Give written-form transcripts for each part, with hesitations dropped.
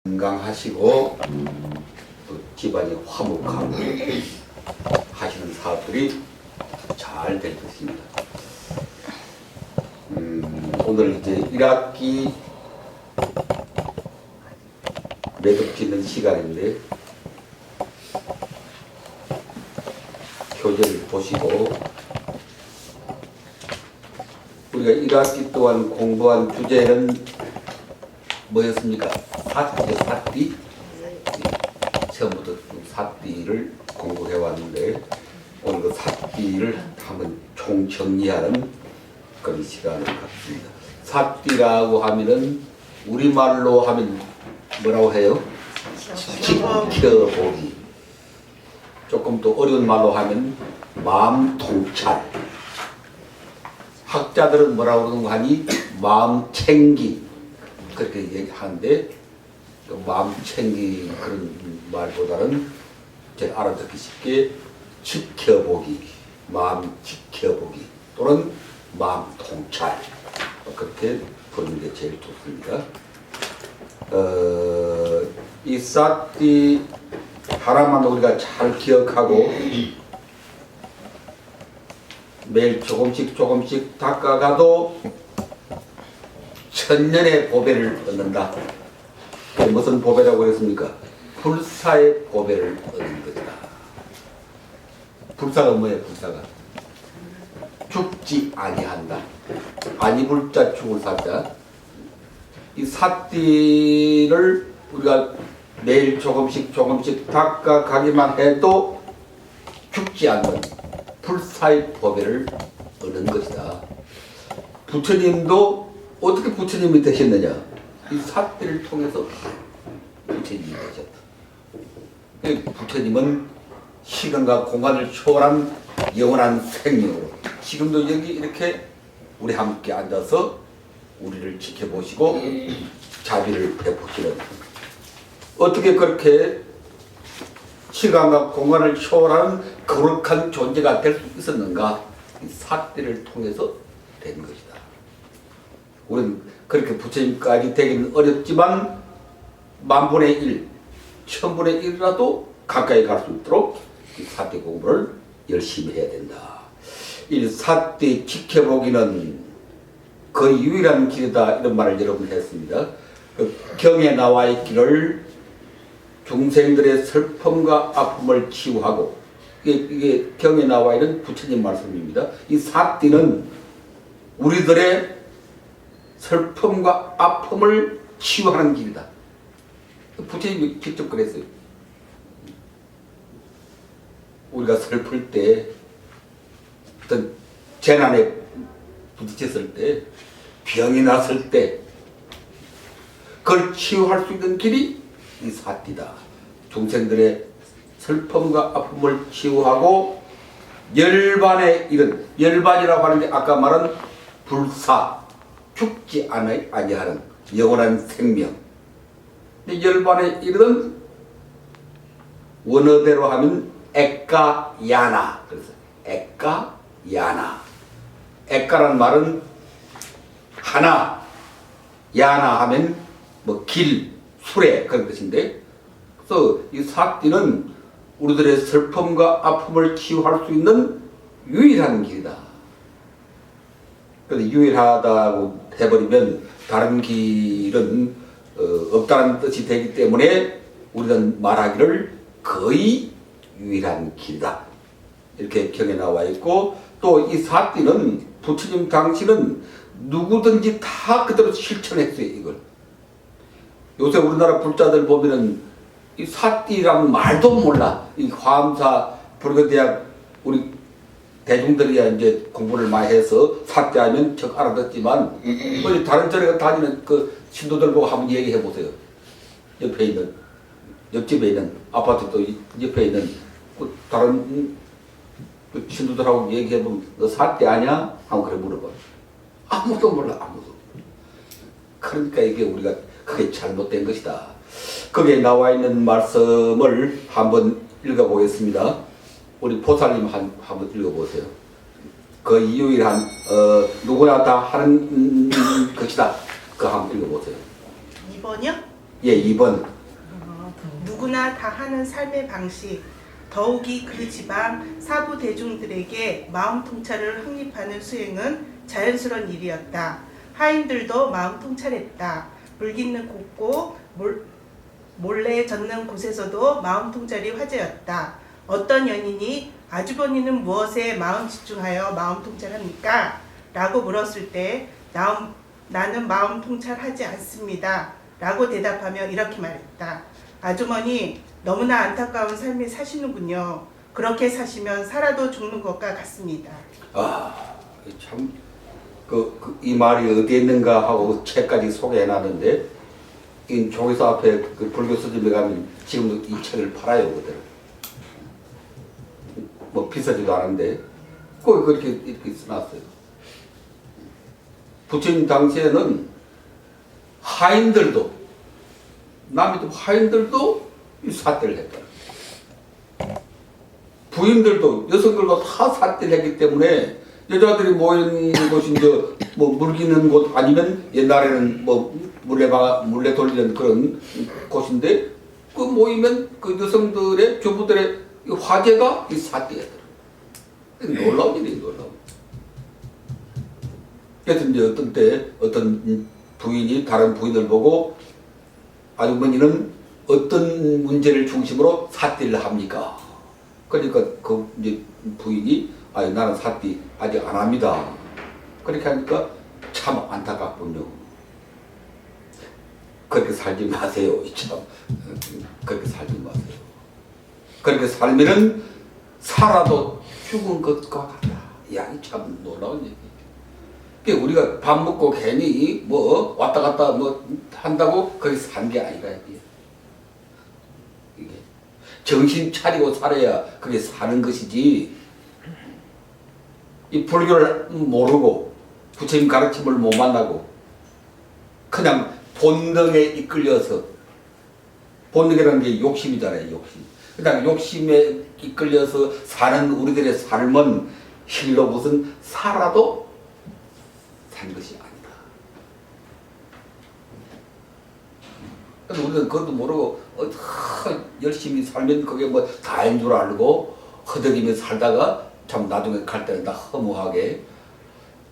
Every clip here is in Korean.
건강하시고 또 집안이 화목하고 하시는 사업들이 잘 될 것입니다. 오늘 이제 1학기 매듭 짓는 시간인데 교재를 보시고 우리가 1학기 동안 공부한 주제는 뭐였습니까? 사띠? 처음부터 사띠를 공부해 왔는데 오늘 그 사띠를 한번 총정리하는 그런 시간을 갖습니다. 사띠라고 하면은 우리말로 하면 뭐라고 해요? 지켜보기. 조금 더 어려운 말로 하면 마음 통찰. 학자들은 뭐라고 그러는 거 하니? 마음 챙기. 그렇게 얘기하는데 마음 챙기 그런 말보다는 제가 알아듣기 쉽게 지켜보기, 마음 지켜보기 또는 마음 통찰 그렇게 보는 게 제일 좋습니다. 이 사띠 하나만 우리가 잘 기억하고 매일 조금씩 닦아가도 천년의 보배를 얻는다. 무슨 보배라고 했습니까? 불사의 보배를 얻는 것이다. 불사가 뭐예요? 불사가 죽지 아니한다. 아니불자 죽을 사자. 이 사띠를 우리가 매일 조금씩 닦아가기만 해도 죽지 않는 불사의 보배를 얻는 것이다. 부처님도 어떻게 부처님이 되셨느냐? 이 사띠를 통해서 부처님이 되셨다. 부처님은 시간과 공간을 초월한 영원한 생명으로 지금도 여기 이렇게 우리 함께 앉아서 우리를 지켜보시고 자비를 베푸시는 어떻게 그렇게 시간과 공간을 초월하는 거룩한 존재가 될 수 있었는가? 이 사띠를 통해서 된 것이다. 우리는 그렇게 부처님까지 되기는 어렵지만 만분의 1, 천분의 1이라도 가까이 갈 수 있도록 이 사띠 공부를 열심히 해야 된다. 이 사띠 지켜보기는 거의 유일한 길이다 이런 말을 여러분 했습니다. 그 경에 나와 있기를 중생들의 슬픔과 아픔을 치유하고 이게 경에 나와 있는 부처님 말씀입니다. 이 사띠는 우리들의 슬픔과 아픔을 치유하는 길이다. 부처님이 직접 그랬어요. 우리가 슬플 때 어떤 재난에 부딪혔을 때 병이 났을 때 그걸 치유할 수 있는 길이 이 사띠다. 중생들의 슬픔과 아픔을 치유하고 열반에 이른 열반이라고 하는 게 아까 말한 불사 죽지 아니하는 영원한 생명. 열반에 이르는 원어대로 하면 에까야나. 그래서 에까야나. 에까라는 말은 하나, 야나 하면 뭐 길, 수레 그런 뜻인데, 그래서 이 사띠는 우리들의 슬픔과 아픔을 치유할 수 있는 유일한 길이다. 그런데 유일하다고 해버리면 다른 길은 없다는 뜻이 되기 때문에 우리는 말하기를 거의 유일한 길이다. 이렇게 경에 나와 있고 또 이 사띠는 부처님 당시는 누구든지 다 그대로 실천했어요. 이걸. 요새 우리나라 불자들 보면은 이 사띠라는 말도 몰라. 이 화엄사 불교대학 우리 대중들이야 이제 공부를 많이 해서 사띠하면 척 알아듣지만 우리 다른 절에 다니는 그 신도들 보고 한번 얘기해 보세요. 옆에 있는 옆집에 있는 아파트도 옆에 있는 그 다른 그 신도들하고 얘기해 보면 너 사띠 아냐? 하고 그래 물어봐. 아무도 몰라. 아무도. 그러니까 이게 우리가 그게 잘못된 것이다. 거기에 나와 있는 말씀을 한번 읽어보겠습니다. 우리 보살님 한번 읽어보세요. 그 유일한 누구나 다 하는 것이다. 그거 한번 읽어보세요. 2번이요? 예, 2번. 누구나 다 하는 삶의 방식, 더욱이 그 지방 사부 대중들에게 마음 통찰을 확립하는 수행은 자연스러운 일이었다. 하인들도 마음 통찰했다. 물깃는 곱고 몰래 젓는 곳에서도 마음 통찰이 화제였다. 어떤 연인이 아주버니는 무엇에 마음 집중하여 마음 통찰합니까? 라고 물었을 때 나는 마음 통찰하지 않습니다. 라고 대답하며 이렇게 말했다. 아주머니, 너무나 안타까운 삶을 사시는군요. 그렇게 사시면 살아도 죽는 것과 같습니다. 아, 참, 이 말이 어디에 있는가 하고 책까지 소개해놨는데, 이 조교사 앞에 그 불교 서점에 가면 지금도 이 책을 팔아요, 그대로. 뭐 비싸지도 않은데, 꼭 그렇게 이렇게 써놨어요. 부처님 당시에는 하인들도, 남이도 하인들도 이 사태를 했다. 부인들도, 여성들도 다 사태를 했기 때문에 여자들이 모이는 곳이 이제 뭐 물기는 곳 아니면 옛날에는 뭐 물레 돌리는 그런 곳인데 그 모이면 그 여성들의 주부들의 화제가 이 사태였더라. 놀라운 일이에요, 놀라운. 그래서 이제 어떤 때 어떤 부인이 다른 부인을 보고 아주머니는 어떤 문제를 중심으로 사띠를 합니까? 그러니까 그 이제 부인이 나는 사띠 아직 안 합니다. 그렇게 하니까 참 안타깝군요. 그렇게 살지 마세요. 참 그렇게 살지 마세요. 그렇게 살면은 살아도 죽은 것과 같다. 야, 참 놀라운 얘기. 그러니까 우리가 밥 먹고 괜히 뭐 왔다 갔다 뭐 한다고 거기 산 게 아니라 이게 정신 차리고 살아야 그게 사는 것이지. 이 불교를 모르고 부처님 가르침을 못 만나고 그냥 본능에 이끌려서, 본능이라는 게 욕심이잖아요, 욕심. 그냥 욕심에 이끌려서 사는 우리들의 삶은 실로 무슨 살아도 산 것이 아니다. 그래서 우리는 그것도 모르고 열심히 살면 그게 뭐 다인 줄 알고 허덕이며 살다가 참 나중에 갈 때는 다 허무하게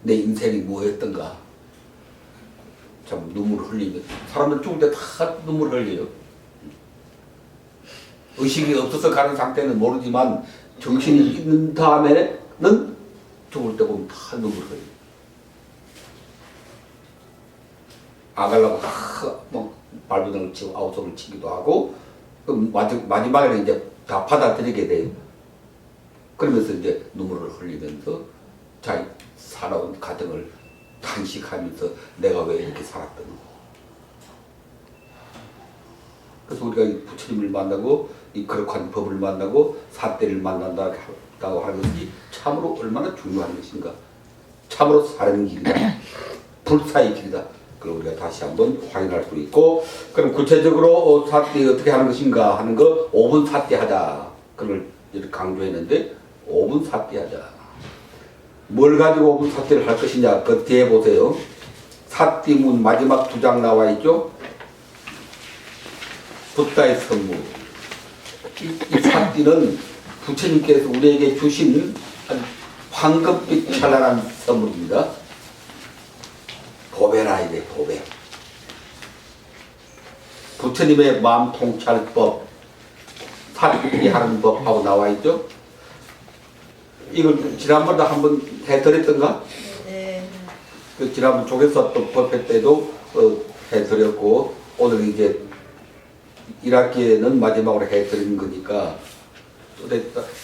내 인생이 뭐였던가 참 눈물을 흘리며, 사람들 죽을 때 다 눈물을 흘려요. 의식이 없어서 가는 상태는 모르지만 정신이 있는 다음에는 죽을 때 보면 다 눈물을 흘려요. 아갈라고 뭐 발버둥을 치고 아우성을 치기도 하고 마지막에는 이제 다 받아들이게 돼요. 그러면서 이제 눈물을 흘리면서 자기 살아온 가정을 탄식하면서 내가 왜 이렇게 살았던 거. 그래서 우리가 부처님을 만나고 이 거룩한 법을 만나고 사대를 만난다고 하는 것이 참으로 얼마나 중요한 것인가. 참으로 사는 길이다. 불사의 길이다. 그걸 우리가 다시 한번 확인할 수 있고, 그럼 구체적으로 사대 어떻게 하는 것인가 하는 거 5분 사대 하자. 그걸 이렇게 강조했는데 5분 사대 하자. 뭘 가지고 5분 사대를 할 것이냐. 그 뒤에 보세요. 사대문 마지막 2장 나와 있죠. 붓다의 선무. 이 사띠는 부처님께서 우리에게 주신 황금빛 찬란한 선물입니다. 도배라 이래, 도배. 부처님의 마음 통찰법, 사띠 하는 법하고 나와 있죠. 이걸 지난번에 한번 해드렸던가? 네. 그 지난번 조계사법 법회 때도 해드렸고, 오늘 이제 1학기에는 마지막으로 해드리는 거니까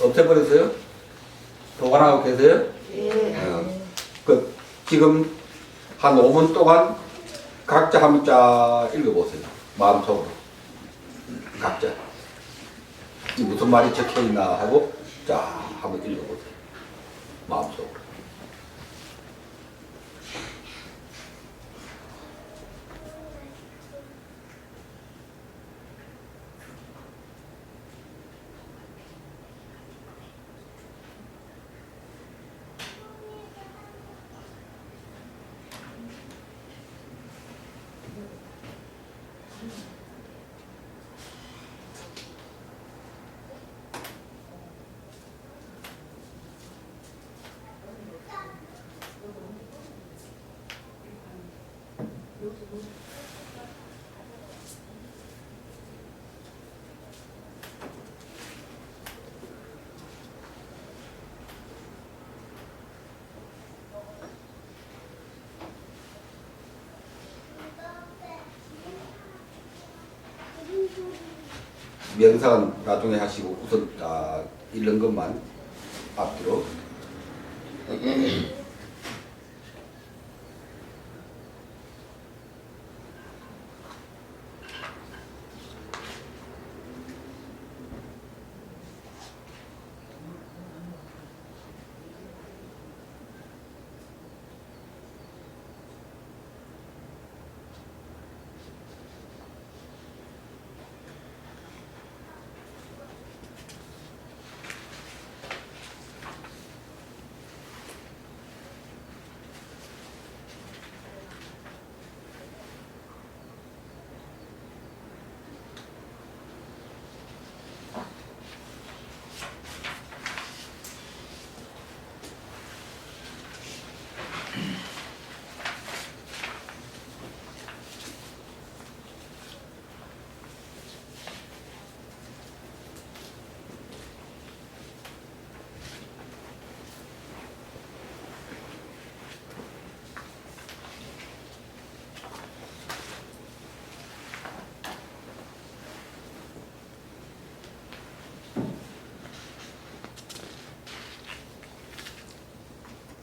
없애버렸어요? 보관하고 계세요? 네. 지금 한 5분 동안 각자 한번 쫙 읽어보세요. 마음속으로. 각자. 무슨 말이 적혀있나 하고 쫙 한번 읽어보세요. 마음속으로. 명상은 나중에 하시고 우선 읽는 것만 앞뒤로.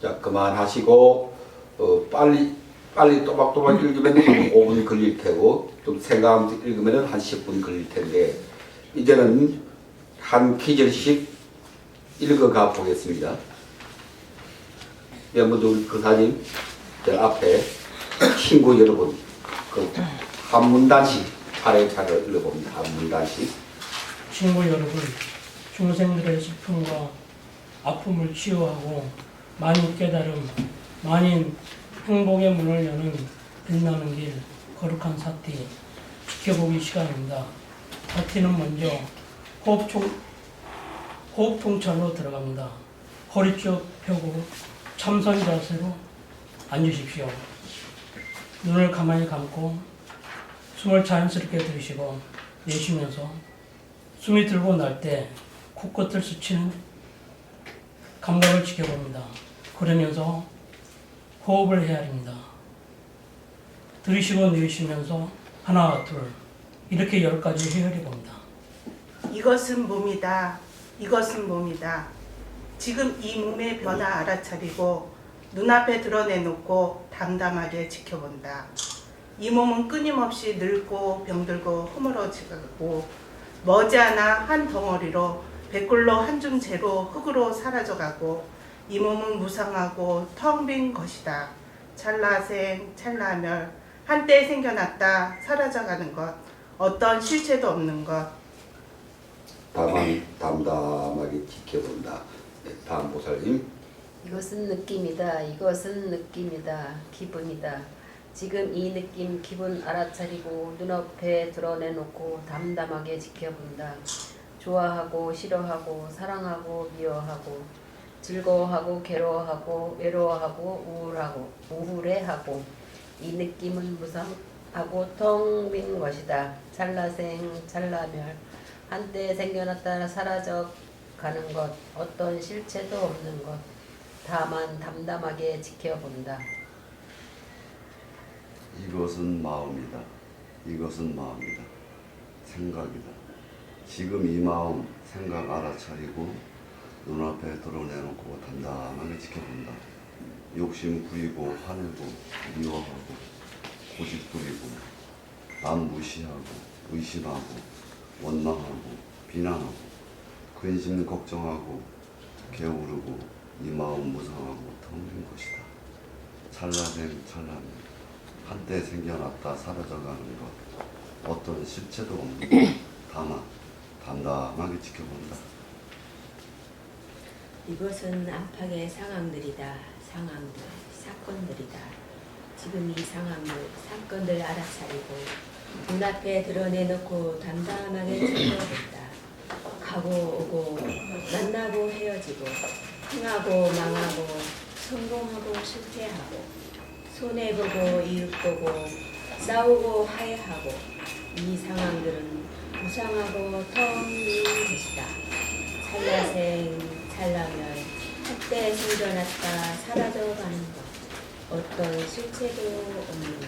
자, 그만하시고 빨리 또박또박 읽으면 5분 걸릴 테고 좀 생각하면서 읽으면 한 10분 걸릴 텐데 이제는 한 기절씩 읽어가 보겠습니다. 여러분들 우리 그 사진 저 앞에 친구 여러분 그 한 문단씩 차례차례 읽어봅니다. 한 문단씩. 친구 여러분, 중생들의 슬픔과 아픔을 치유하고 만인 깨달음, 만인 행복의 문을 여는 빛나는 길, 거룩한 사티, 지켜보기 시간입니다. 사티는 먼저 호흡 통찰로 들어갑니다. 허리 쭉 펴고 참선 자세로 앉으십시오. 눈을 가만히 감고 숨을 자연스럽게 들이쉬고 내쉬면서 숨이 들고 날 때 코끝을 스치는 감각을 지켜봅니다. 그러면서 호흡을 헤아립니다. 들이쉬고 내쉬면서 하나, 둘 이렇게 10가지 헤아려 봅니다. 이것은 몸이다. 이것은 몸이다. 지금 이 몸의 변화 알아차리고 눈앞에 드러내놓고 담담하게 지켜본다. 이 몸은 끊임없이 늙고 병들고 허물어지고 머지않아 한 덩어리로 백골로 한줌 재로 흙으로 사라져가고 이 몸은 무상하고 텅 빈 것이다. 찰나생 찰나멸 한때 생겨났다 사라져가는 것 어떤 실체도 없는 것. 다만 담담하게 지켜본다. 네, 다음 보살님. 이것은 느낌이다. 이것은 느낌이다. 기분이다. 지금 이 느낌, 기분 알아차리고 눈앞에 드러내놓고 담담하게 지켜본다. 좋아하고 싫어하고 사랑하고 미워하고 즐거워하고 괴로워하고 외로워하고 우울해하고 이 느낌은 무상하고 텅 빈 것이다. 찰나생 찰나멸 한때 생겨났다 사라져 가는 것 어떤 실체도 없는 것 다만 담담하게 지켜본다. 이것은 마음이다. 이것은 마음이다. 생각이다. 지금 이 마음, 생각 알아차리고 눈앞에 드러내놓고 담담하게 지켜본다. 욕심 부리고 화내고 미워하고 고집 부리고 남 무시하고 의심하고 원망하고 비난하고 근심 걱정하고 게으르고 이 마음 무상하고 텅 빈 것이다. 찰나생 찰나멸 한때 생겨났다 사라져가는 것 어떤 실체도 없는 것 다만 담담하게 지켜본다. 이것은 안팎의 상황들이다. 상황들, 사건들이다. 지금 이 상황들, 사건들 알아차리고 눈앞에 드러내놓고 담담하게 지켜본다. 가고 오고 만나고 헤어지고 흥하고 망하고 성공하고 실패하고 손해보고 이웃보고 싸우고 화해하고 이 상황들은 무상하고 텅 빈 것이다. 찰나생 찰나멸 한때 생겨났다 사라져가는 것 어떤 실체도 없는 것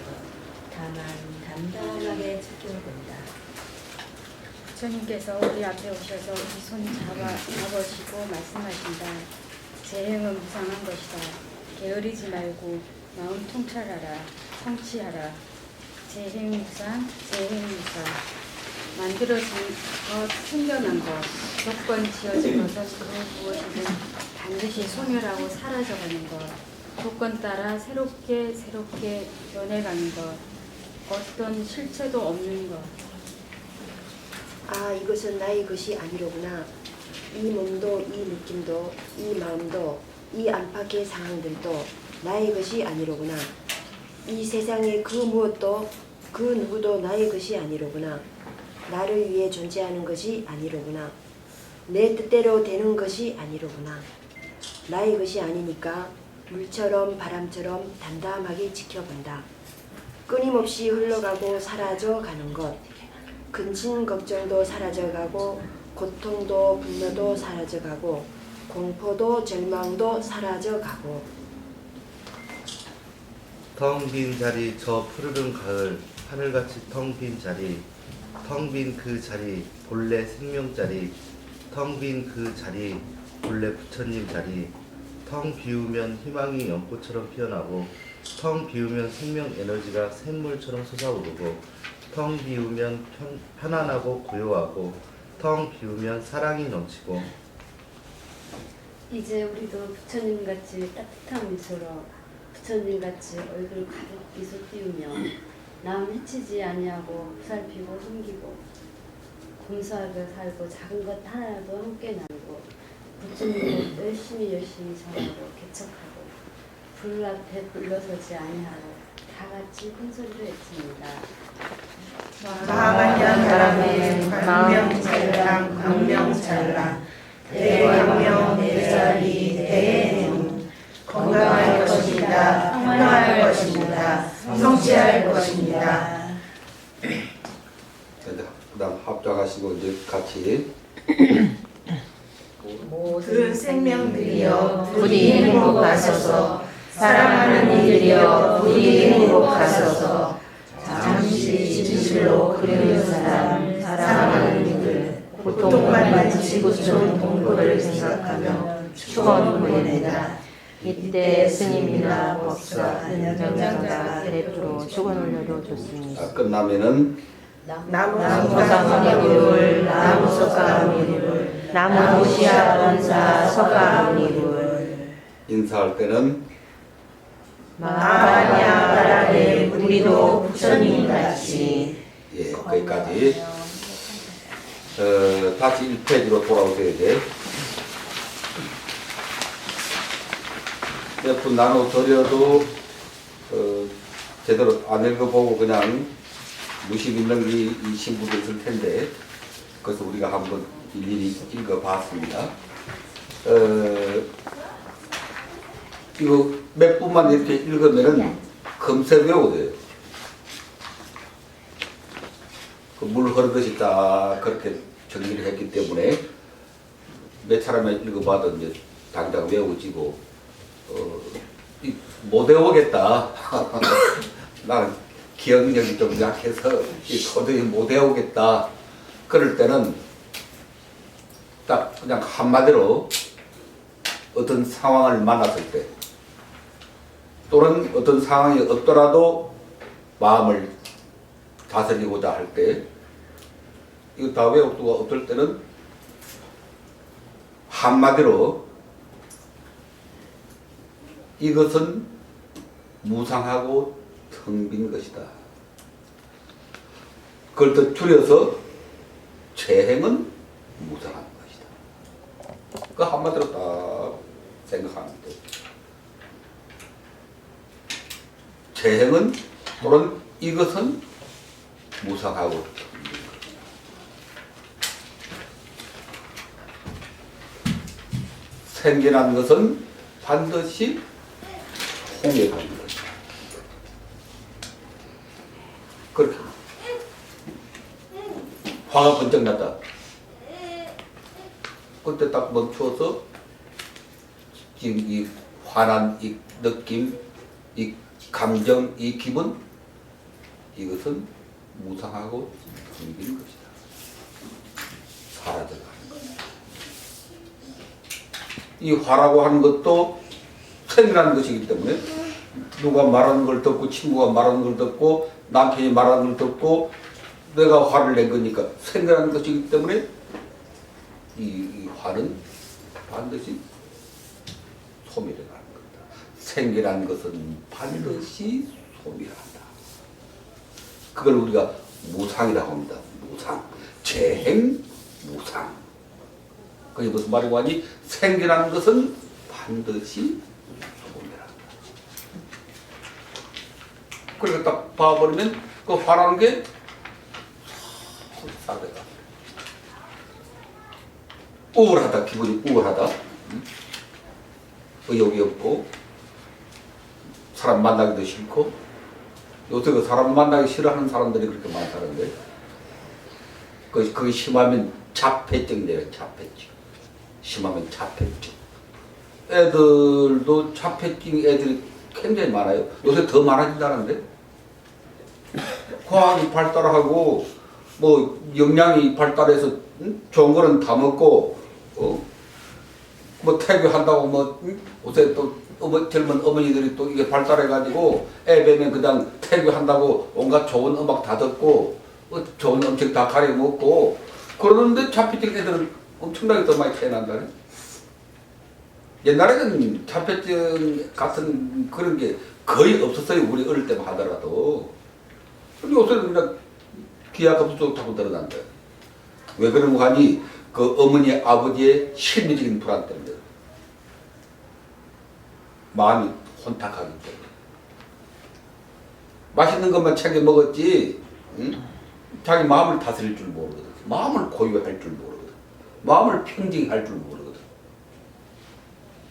다만 담담하게 지켜본다. 부처님께서 우리 앞에 오셔서 우리 손 잡으시고 말씀하신다. 재행은 무상한 것이다. 게으르지 말고 마음 통찰하라. 성취하라. 재행 무상, 재행 무상. 만들어진 것, 생겨난 것, 조건 지어진 것은 그 무엇이든 반드시 소멸하고 사라져가는 것. 조건 따라 새롭게 변해가는 것. 어떤 실체도 없는 것. 아, 이것은 나의 것이 아니로구나. 이 몸도, 이 느낌도, 이 마음도, 이 안팎의 상황들도 나의 것이 아니로구나. 이 세상의 그 무엇도, 그 누구도 나의 것이 아니로구나. 나를 위해 존재하는 것이 아니로구나. 내 뜻대로 되는 것이 아니로구나. 나의 것이 아니니까 물처럼 바람처럼 담담하게 지켜본다. 끊임없이 흘러가고 사라져 가는 것. 근심 걱정도 사라져가고 고통도 분노도 사라져가고 공포도 절망도 사라져가고 텅 빈 자리 저 푸르른 가을 하늘같이 텅 빈 자리 텅 빈 그 자리 본래 생명 자리 텅 빈 그 자리 본래 부처님 자리 텅 비우면 희망이 연꽃처럼 피어나고 텅 비우면 생명 에너지가 샘물처럼 솟아오르고 텅 비우면 편안하고 고요하고 텅 비우면 사랑이 넘치고 이제 우리도 부처님같이 따뜻한 미소로 부처님같이 얼굴 가득 미소 띄우며 남 해치지 아니하고 보살피고 섬기고 공손하게 살고 작은 것 하나라도 함께 나누고 부처님을 열심히 전하고 개척하고 불 앞에 물러서지 아니하고 다 같이 큰 소리로 외칩니다. 마하반야바람에 광명찰랑 광명찰랑 대광명 대자리 대행 건강할 것입니다. 평화할 것입니다. 성취할 것입니다. 그다음 합작하시고 이제 같이 모든 생명들이여 부디 행복하소서. 사랑하는 이들이여 부디 행복하소서. 잠시 진실로 그리는 사람, 사랑하는 이들, 고통받는 지구촌 동포를 생각하며 축원 보내다. 이때 스님이나 법사, 연장자가 대표로 축원 올려도 좋습니다. 끝나면은 나무소가모니불, 나무소가모니불, 나무시아 본사 소가모니불. 인사할 때는 마하반야바람에 우리도 부처님같이. 예, 거기까지. 다시 1페이지로 돌아오셔야 돼. 몇 분 나눠드려도 제대로 안 읽어보고 그냥 무심 있는 이 신부도 있을 텐데 그래서 우리가 한번 일일이 읽어봤습니다. 이거 몇 분만 이렇게 읽으면은 금세 외워져요. 그 물 흐르듯이 딱 그렇게 정리를 했기 때문에 몇 차례만 읽어봐도 이제 당장 외워지고 못 외우겠다. 나는 기억력이 좀 약해서 도저히 못 외우겠다. 그럴 때는 딱 그냥 한마디로 어떤 상황을 만났을 때 또는 어떤 상황이 없더라도 마음을 다스리고자 할 때 이거 다 외우고 어떨 때는 한마디로 이것은 무상하고 텅 빈 것이다. 그걸 더 줄여서 재행은 무상한 것이다. 그 한마디로 딱 생각하면 돼. 재행은 또는 이것은 무상하고 텅 빈 것이다. 생겨난 것은 반드시 통역하는 것이다. 화가 번쩍 났다. 그때 딱 멈추어서 지금 이 화난 이 느낌, 이 감정, 이 기분, 이것은 무상하고 텅빈 것이다. 사라져가는 것이다. 이 화라고 하는 것도 생이라는 것이기 때문에 누가 말하는 걸 듣고 친구가 말하는 걸 듣고 남편이 말하는 걸 듣고 내가 화를 낸 거니까 생이라는 것이기 때문에 이 화는 반드시 소멸해 가는 겁니다. 생이라는 것은 반드시 소멸한다. 그걸 우리가 무상이라고 합니다. 무상. 재행 무상. 그게 무슨 말이고 하니 생이라는 것은 반드시 소멸한다. 그러니까 딱 봐버리면 그 화라는 게 사대가 우울하다. 기분이 우울하다. 의욕이 없고 사람 만나기도 싫고 요새 그 사람 만나기 싫어하는 사람들이 그렇게 많다는데 그게 심하면 자폐증이래요. 자폐증. 심하면 자폐증. 애들도 자폐증 애들이 굉장히 많아요. 요새 더 많아진다는데 과학이 발달하고 뭐 영양이 발달해서 좋은 거는 다 먹고 뭐 태교한다고 뭐 요새 또 젊은 어머니들이 또 이게 발달해가지고 애 배면 그냥 태교한다고 온갖 좋은 음악 다 듣고 좋은 음식 다 가려 먹고 그러는데 자폐증 애들은 엄청나게 더 많이 태어난다네. 옛날에는 자폐증 같은 그런 게 거의 없었어요. 우리 어릴 때만 하더라도. 근데 요새는 그냥 기하가 부족하고 늘어난다. 왜 그런가 하니 그 어머니 아버지의 심리적인 불안 때문에 마음이 혼탁하기 때문에 맛있는 것만 챙겨 먹었지 응? 자기 마음을 다스릴 줄 모르거든. 마음을 고유할 줄 모르거든. 마음을 평정할 줄 모르거든.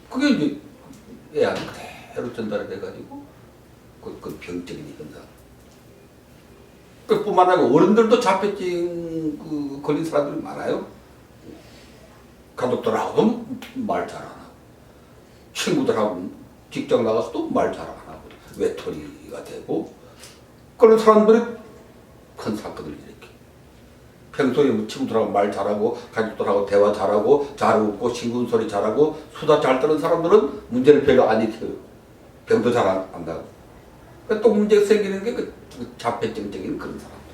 그게 이제 애한테 그대로 전달이 돼가지고 그 병적인 현상. 그뿐만 아니라 어른들도 자폐증 걸린 사람들이 많아요. 가족들하고도 말 잘 안 하고 친구들하고 직장 나가서도 말 잘 안 하고 외톨이가 되고 그런 사람들이 큰 사건을 일으켜. 평소에 뭐 친구들하고 말 잘하고 가족들하고 대화 잘하고 잘 웃고 친구 소리 잘하고 수다 잘 떠는 사람들은 문제를 별로 안 일으켜요. 병도 잘 안 나고. 또 문제가 생기는 게 그 자폐증적인 그런 사람들.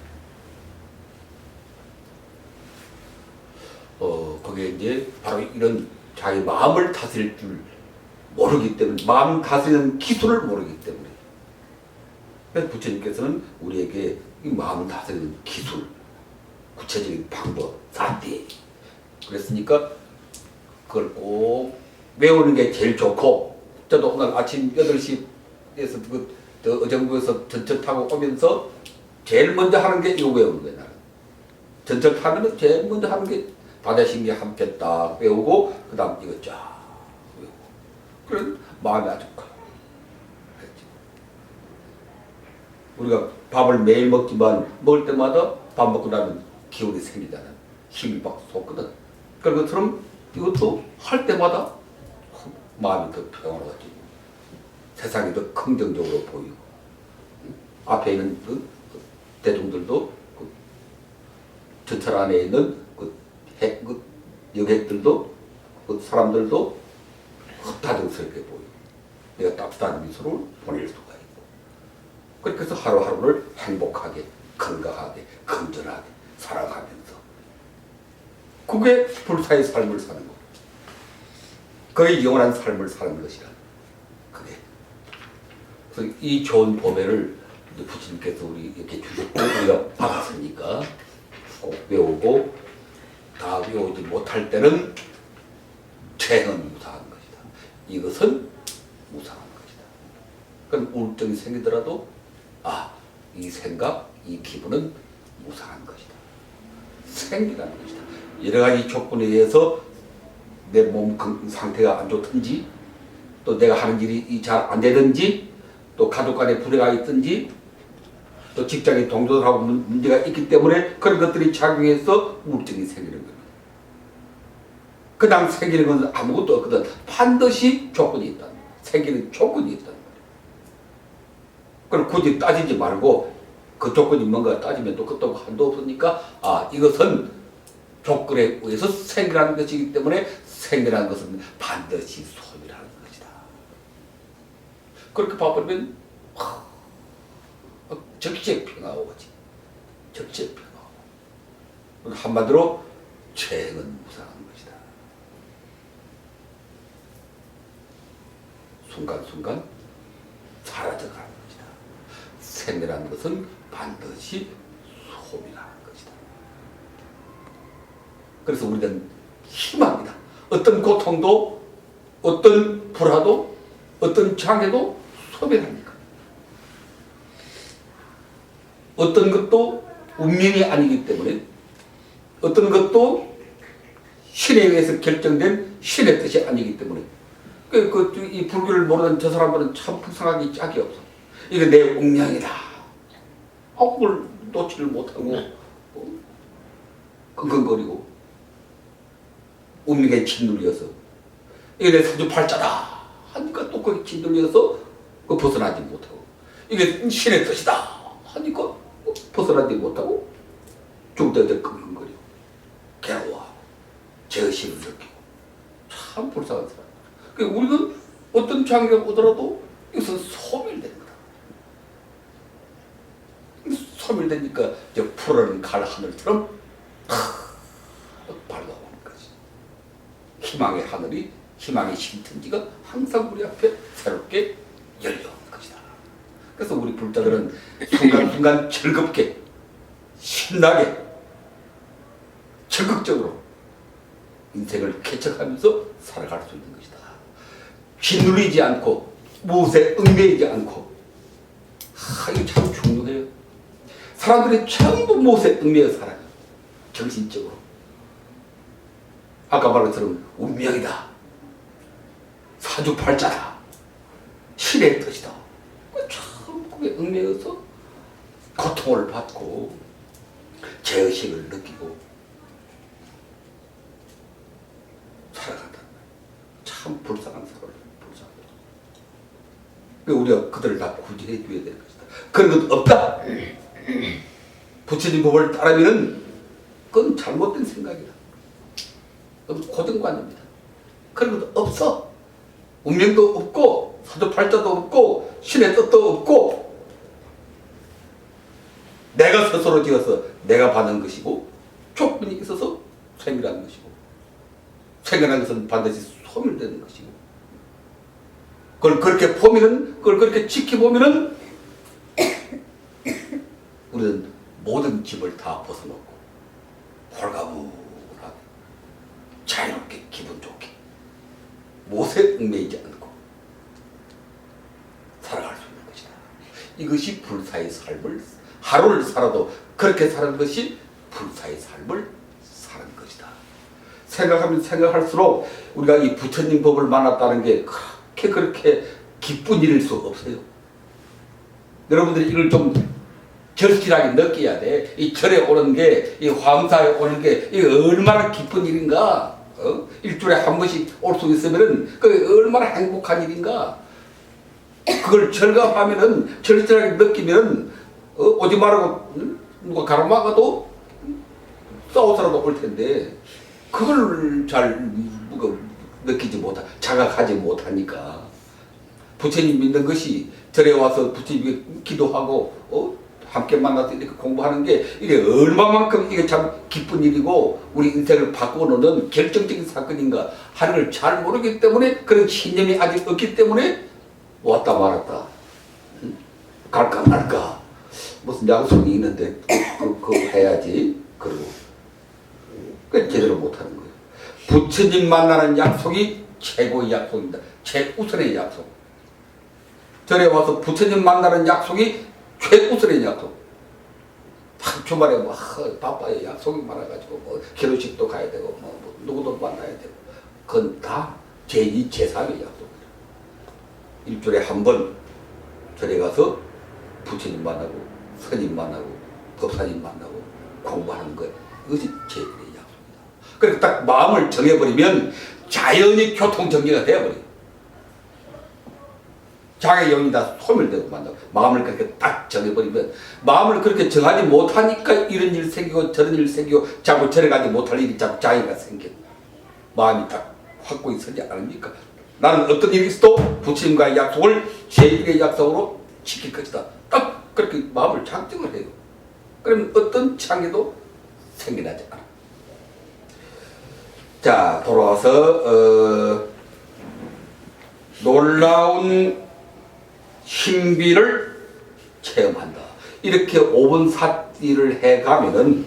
그게 이제 바로 이런 자기 마음을 다스릴 줄 모르기 때문에, 마음 다스리는 기술을 모르기 때문에. 그래서 부처님께서는 우리에게 이 마음 다스리는 기술, 구체적인 방법, 사태. 그랬으니까 그걸 꼭 외우는 게 제일 좋고, 저도 오늘 아침 8시에서 의정부에서 전철 타고 오면서 제일 먼저 하는 게 이거 외우는 거예요. 나는. 전철 타면 제일 먼저 하는 게 바다신기 한 편 딱 외우고 그 다음 이거 쫙 외우고 그런 마음이 아주 커요. 우리가 밥을 매일 먹지만 먹을 때마다 밥 먹고 나면 기운이 생기잖아요. 힘이 막 솟거든. 그런 것처럼 이것도 할 때마다 마음이 더 평화로워지고 세상이 더 긍정적으로 보이고 앞에 있는 그 대중들도 그 전철 안에 있는 그 여객들도 그 사람들도 흡다정스럽게 보이고 내가 따뜻한 미소를 보낼 수가 있고 그렇게 해서 하루하루를 행복하게 건강하게 건전하게 살아가면서 그게 불사의 삶을 사는 거. 그게 영원한 삶을 사는 것이라. 그게. 그래서 이 좋은 법회를 부처님께서 우리 이렇게 주셨고 우리가 받았으니까 꼭 외우고 다 외우지 못할 때는 죄는 무상한 것이다. 이것은 무상한 것이다. 그럼 우울증이 생기더라도 이 생각, 이 기분은 무상한 것이다. 생기라는 것이다. 여러 가지 조건에 의해서 내 몸 상태가 안 좋든지 또 내가 하는 일이 잘 안 되든지 또 가족 간에 불화가 있든지 또 직장인 동료들하고 문제가 있기 때문에 그런 것들이 작용해서 우울증이 생기는 겁니다. 그냥 생기는 건 아무것도 없거든. 반드시 조건이 있다. 생기는 조건이 있다. 그걸 굳이 따지지 말고 그 조건이 뭔가 따지면 또 그것도 한도 없으니까 이것은 조건에 의해서 생기라는 것이기 때문에 생기라는 것은 반드시 소멸하는 것이다. 그렇게 봐버리면 적시의 평화가 오지. 적시의 평화가 오고. 한마디로 죄행은 무상한 것이다. 순간순간 사라져가는 것이다. 생이라는 것은 반드시 소멸하는 것이다. 그래서 우리는 희망이다. 어떤 고통도, 어떤 불화도, 어떤 장애도 소멸합니까? 어떤 것도 운명이 아니기 때문에, 어떤 것도 신에 의해서 결정된 신의 뜻이 아니기 때문에, 이 불교를 모르는 저 사람들은 참 불쌍하기 짝이 없어. 이게 내 운명이다. 그걸 놓지를 못하고 끙끙거리고 운명에 짓눌려서 이게 내 사주팔자다 하니까 또 거기 짓눌려서 벗어나지 못하고, 이게 신의 뜻이다 하니까 벗어나지 못하고 죽을 때까지 끙끙거리고 괴로워하고 죄의식을 느끼고 참 불쌍한 사람. 그러니까 우리는 어떤 장애가 오더라도 이것은 소멸된 거다. 소멸되니까 이제 푸른 갈 하늘처럼 밝아오는 거지. 희망의 하늘이, 희망의 신천지가 항상 우리 앞에 새롭게 열려오는 것이다. 그래서 우리 불자들은 순간순간 즐겁게, 신나게, 적극적으로 인생을 개척하면서 살아갈 수 있는 것이다. 짓눌리지 않고 무엇에 얽매이지 않고. 이거 참 중요해요. 사람들이 전부 무엇에 얽매여 살아요. 정신적으로. 아까 말한 것처럼 운명이다. 사주팔자다. 신의 뜻이다. 참 그게 얽매여서 고통을 받고 죄의식을 느끼고 살아간다. 참 불쌍한 사람. 우리가 그들을 다 구제해 줘야 될 것이다. 그런 것 없다. 부처님 법을 따르면은 그건 잘못된 생각이다. 고정관념이다. 그런 것도 없어. 운명도 없고 사주팔자도 없고 신의 뜻도 없고 내가 스스로 지어서 내가 받는 것이고 조건이 있어서 생기라는 것이고 생겨난 것은 반드시 소멸되는 것이고 그걸 그렇게 보면은, 그걸 그렇게 지켜보면은 우리는 모든 짐을 다 벗어놓고 홀가분하게 자유롭게 기분 좋게 못에 얽매이지 않고 살아갈 수 있는 것이다. 이것이 불사의 삶을 하루를 살아도 그렇게 사는 것이 불사의 삶을 사는 것이다. 생각하면 생각할수록 우리가 이 부처님 법을 만났다는 게 그렇게 기쁜 일일 수 없어요. 여러분들이 이걸 좀 절실하게 느껴야 돼. 이 절에 오는 게, 이 화엄사에 오는 게 이게 얼마나 기쁜 일인가. 일주일에 한 번씩 올 수 있으면은 그 얼마나 행복한 일인가. 그걸 절감하면은, 절실하게 느끼면은 오지 말라고 누가 가로막아도 싸워서라도 올 텐데 그걸 잘 느끼지 못하, 자각하지 못하니까 부처님 믿는 것이 절에 와서 부처님 기도하고 함께 만나서 이렇게 공부하는 게 이게 얼마만큼 이게 참 기쁜 일이고 우리 인생을 바꿔놓는 결정적인 사건인가 하는 걸 잘 모르기 때문에 그런 신념이 아직 없기 때문에 왔다 말았다 갈까 말까 무슨 약속이 있는데 그거 해야지 그러고 제대로 못하는 거예요. 부처님 만나는 약속이 최고의 약속입니다. 최우선의 약속. 절에 와서 부처님 만나는 약속이 최우선의 약속. 주말에 뭐 바빠요. 약속이 많아가지고 결혼식도 가야 되고 누구도 만나야 되고 그건 다 제2, 제3의 약속이에요. 일주일에 한 번 절에 가서 부처님 만나고 스님 만나고 법사님 만나고 공부하는 것, 이것이 제일의 약속이다. 그래서 딱 마음을 정해버리면 자연히 교통정리가 되어버려요. 자기 영이 다 소멸되고 만다고. 마음을 그렇게 딱 정해버리면, 마음을 그렇게 정하지 못하니까 이런 일 생기고 저런 일 생기고 자꾸 저래 가지 못할 일이 자꾸 장애가 생겨. 마음이 딱 확고히 서지 않습니까? 나는 어떤 일이 있어도 부처님과의 약속을 제1의 약속으로 지킬 것이다. 딱 그렇게 마음을 작정을 해요. 그러면 어떤 장애도 생겨나지 않아. 자, 돌아와서 놀라운 신비를 체험한다. 이렇게 5분 사띠를 해가면은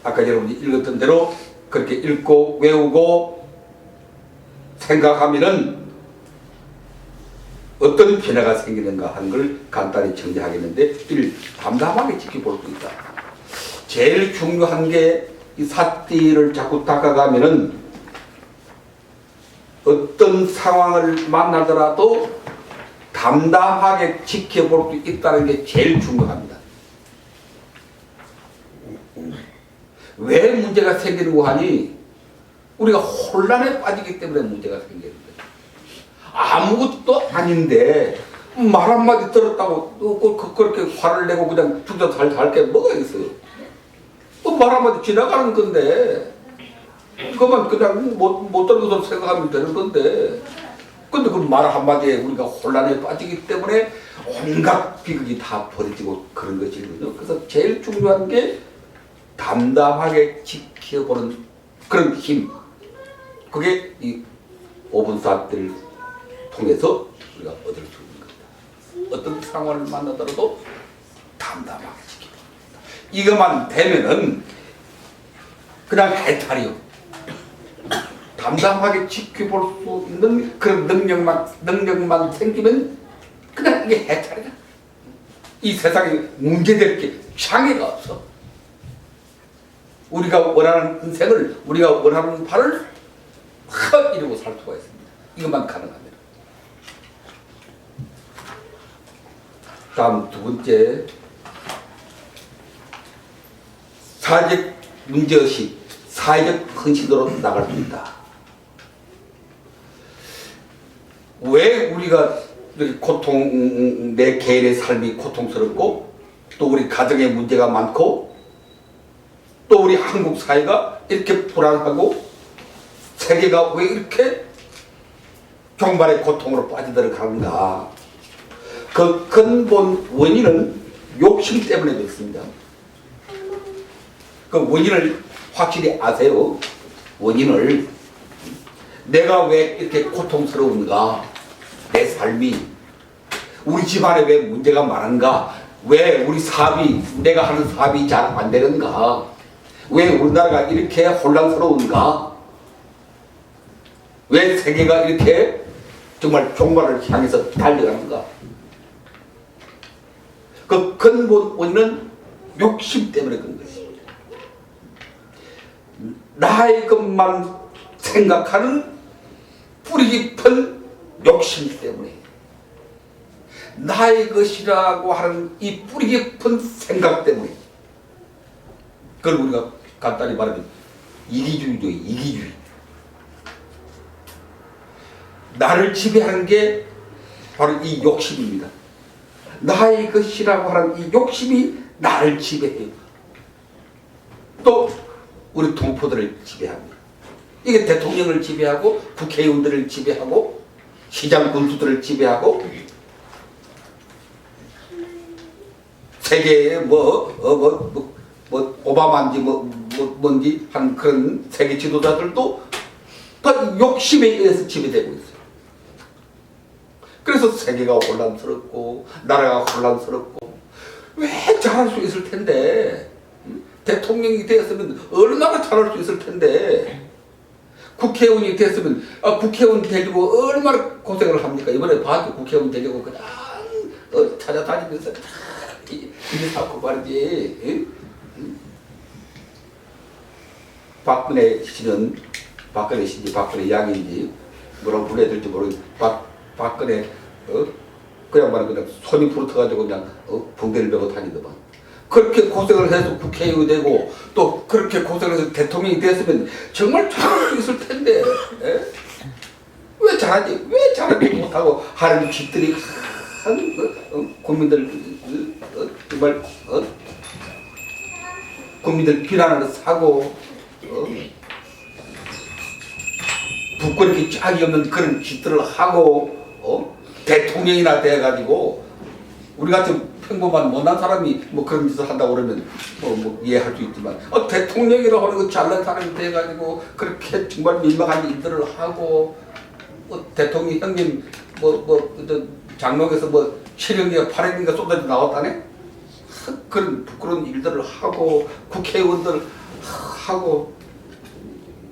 아까 여러분이 읽었던 대로 그렇게 읽고 외우고 생각하면은 어떤 변화가 생기는가 하는 걸 간단히 정리하겠는데, 이를 담담하게 지켜볼 수 있다. 제일 중요한 게 이 사띠를 자꾸 닦아가면은 어떤 상황을 만나더라도 담담하게 지켜볼 수 있다는 게 제일 중요합니다. 왜 문제가 생기는고 하니 우리가 혼란에 빠지기 때문에 문제가 생기는 거예요. 아무것도 아닌데 말 한마디 들었다고 그렇게 화를 내고 그냥 죽자 살 게 뭐가 있어요. 말 한마디 지나가는 건데 그만 그냥 못 들은 것으로 생각하면 되는 건데, 근데 그 말 한마디에 우리가 혼란에 빠지기 때문에 온갖 비극이 다 벌어지고 그런 것이거든요. 그래서 제일 중요한 게 담담하게 지켜보는 그런 힘, 그게 이 5분 사띠를 통해서 우리가 얻을 수 있는 겁니다. 어떤 상황을 만나더라도 담담하게 지켜봅니다. 이것만 되면은 그냥 해탈이요. 담담하게 지켜볼 수 있는 그런 능력만 생기면 그냥 이게 해탈이야. 이 세상에 문제될 게 장애가 없어. 우리가 원하는 인생을, 우리가 원하는 바를 확 이루고 살 수가 있습니다. 이것만 가능합니다. 다음 두 번째, 사회적 문제의식, 사회적 헌신으로 나갈 수 있다. 왜 우리가 이렇게 내 개인의 삶이 고통스럽고, 또 우리 가정에 문제가 많고, 또 우리 한국 사회가 이렇게 불안하고, 세계가 왜 이렇게 종말의 고통으로 빠져들어가는가? 그 근본 원인은 욕심 때문에 그렇습니다. 그 원인을 확실히 아세요. 원인을. 내가 왜 이렇게 고통스러운가? 내 삶이. 우리 집안에 왜 문제가 많은가? 왜 우리 사업이, 내가 하는 사업이 잘 안 되는가? 왜 우리나라가 이렇게 혼란스러운가? 왜 세계가 이렇게 정말 종말을 향해서 달려가는가? 그 근본 원인은 욕심 때문에 그런 것입니다. 나의 것만 생각하는 뿌리 깊은 욕심 때문에, 나의 것이라고 하는 이 뿌리 깊은 생각 때문에, 그걸 우리가 간단히 말하면 이기주의죠. 이기주의. 나를 지배하는 게 바로 이 욕심입니다. 나의 것이라고 하는 이 욕심이 나를 지배해요. 또 우리 동포들을 지배합니다. 이게 대통령을 지배하고, 국회의원들을 지배하고, 시장 군수들을 지배하고, 세계에 오바마인지 뭔지 한 그런 세계 지도자들도 다 욕심에 의해서 지배되고 있어요. 그래서 세계가 혼란스럽고, 나라가 혼란스럽고, 왜 잘할 수 있을 텐데, 대통령이 되었으면 얼마나 잘할 수 있을 텐데, 국회의원이 됐으면 국회의원 되려고 얼마나 고생을 합니까? 이번에 봐도 국회의원 되려고 그냥 찾아다니면서 일이 쌓고 말이지. 박근혜 씨인지 박근혜 양인지 뭐라고 불러야 될지 모르겠는데, 박근혜 그 양반은 그냥 손이 부르터가지고 그냥 붕대를 메고 다니더만. 그렇게 고생을 해서 국회의원이 되고 또 그렇게 고생을 해서 대통령이 됐으면 정말 잘할 수 있을 텐데 에? 왜 잘하지 못하고 하는 짓들이 국민들 정말 국민들 비난을 사고 부끄럽게 짝이 없는 그런 짓들을 하고 대통령이나 돼가지고 우리 같은 평범한 못난 사람이 뭐 그런 짓을 한다고 그러면 뭐 이해할 수 있지만 대통령이라고 하는 그 잘난 사람이 돼가지고 그렇게 정말 민망한 일들을 하고 대통령 형님 장롱에서 7억인가 8억인가 쏟아져 나왔다네. 그런 부끄러운 일들을 하고 국회의원들 하고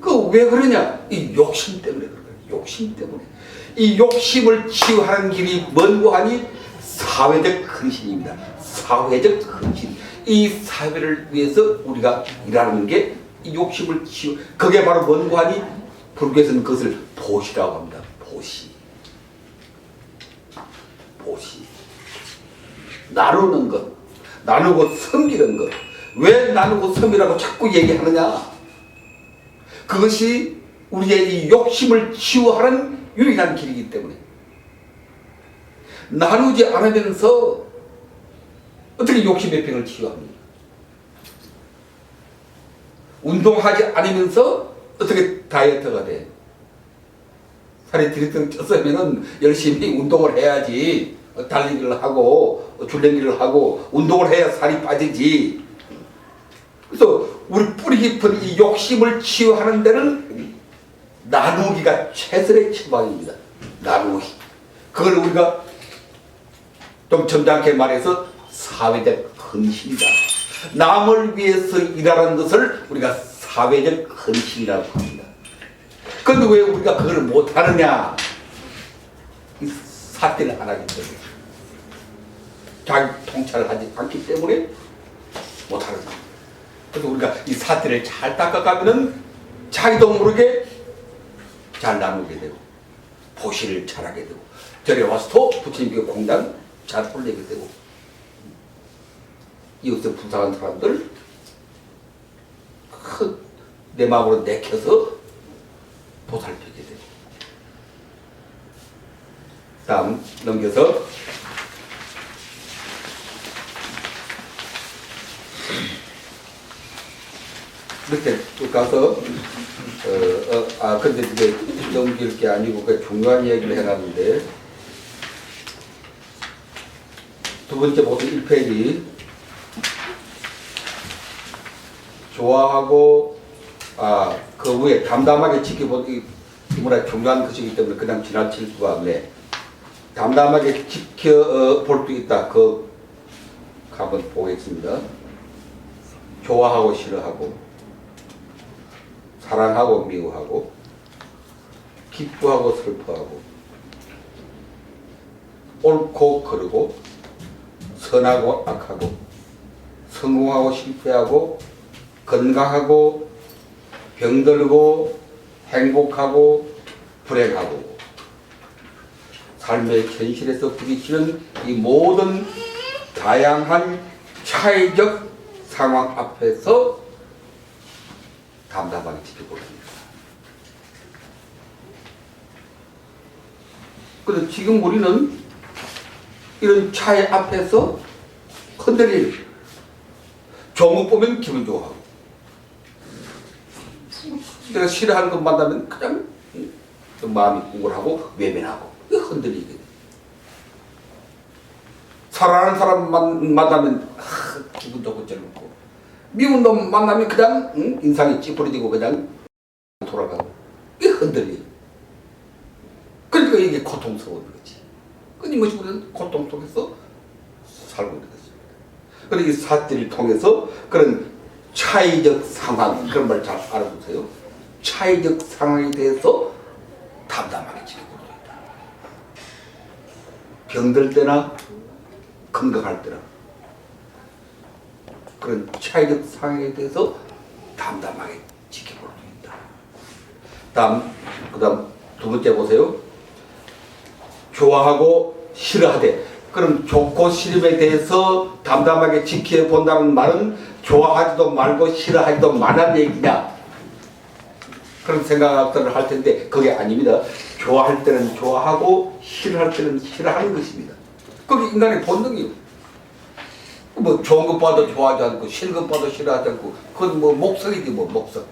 그 왜 그러냐? 이 욕심 때문에 그런 거예요. 욕심 때문에. 이 욕심을 치유하는 길이 뭔고 하니 사회적 헌신입니다. 사회적 헌신. 이 사회를 위해서 우리가 일하는 게 이 욕심을 치유. 그게 바로 뭔고 하니 불교에서는 그것을 보시라고 합니다. 보시. 보시. 나누는 것. 나누고 섬기는 것. 왜 나누고 섬기라고 자꾸 얘기하느냐? 그것이 우리의 이 욕심을 치유하는 유일한 길이기 때문에 나누지 않으면서 어떻게 욕심의 병을 치유합니까? 운동하지 않으면서 어떻게 다이어트가 돼? 살이 들이덩 쪘으면 열심히 운동을 해야지. 달리기를 하고 줄넘기를 하고 운동을 해야 살이 빠지지. 그래서 우리 뿌리 깊은 이 욕심을 치유하는 데는 나누기가 최선의 처방입니다. 나누기. 그걸 우리가 좀 점잖게 말해서 사회적 헌신이다. 남을 위해서 일하는 것을 우리가 사회적 헌신이라고 합니다. 그런데 왜 우리가 그걸 못하느냐? 이 사태를 안 하기 때문에. 자기 통찰을 하지 않기 때문에 못하는 겁니다. 그래서 우리가 이 사태를 잘 닦아가면은 자기도 모르게 잘 나누게 되고 보시를 잘하게 되고 절에 와서도 부처님께 공당 잘 올리게 되고 이웃에 불쌍한 사람들 내 마음으로 내켜서 보살피게 되고. 다음 넘겨서 이렇게 쭉 가서 근데 이게 넘길 게 아니고 그 중요한 얘기를 해놨는데 두 번째 보세요. 1페이지 좋아하고 그 위에 담담하게 지켜보기 너무나 중요한 것이기 때문에 그냥 지나칠 수가 없네. 담담하게 지켜볼 수 있다. 그 한번 보겠습니다. 좋아하고 싫어하고 사랑하고 미워하고 기뻐하고 슬퍼하고 옳고 그르고 선하고 악하고 성공하고 실패하고 건강하고 병들고 행복하고 불행하고 삶의 현실에서 부딪히는 이 모든 다양한 차이적 상황 앞에서 담담하게 지켜보랍니다. 그런데 지금 우리는 이런 차이 앞에서 흔들릴 종목 보면 기분 좋아하고 내가 싫어하는 것 만나면 그냥 좀 마음이 우울하고 외면하고 흔들리게 돼. 사랑하는 사람 만나면 기분 좋고 즐겁고 미운 놈 만나면 그냥 인상이 찌푸려지고 그냥 돌아가고 이게 흔들려. 그러니까 이게 고통스러운 거지. 끊임없이 우리는 고통 속에서 살고 있는 것입니다. 그러니까 이 사태를 통해서 그런 차이적 상황, 그런 말 잘 알아보세요. 차이적 상황에 대해서 담담하게 지켜보는 거다. 병들 때나 건강할 때나 그런 차이적 상황에 대해서 담담하게 지켜볼 수 있다. 그 다음 두 번째 보세요. 좋아하고 싫어하되, 그럼 좋고 싫음에 대해서 담담하게 지켜본다는 말은 좋아하지도 말고 싫어하지도 말란 얘기냐, 그런 생각들을 할 텐데 그게 아닙니다. 좋아할 때는 좋아하고 싫어할 때는 싫어하는 것입니다. 그게 인간의 본능이에요. 뭐 좋은 것 봐도 좋아하지 않고 싫은 것 봐도 싫어하지 않고, 그건 뭐 목석이지 뭐 목석.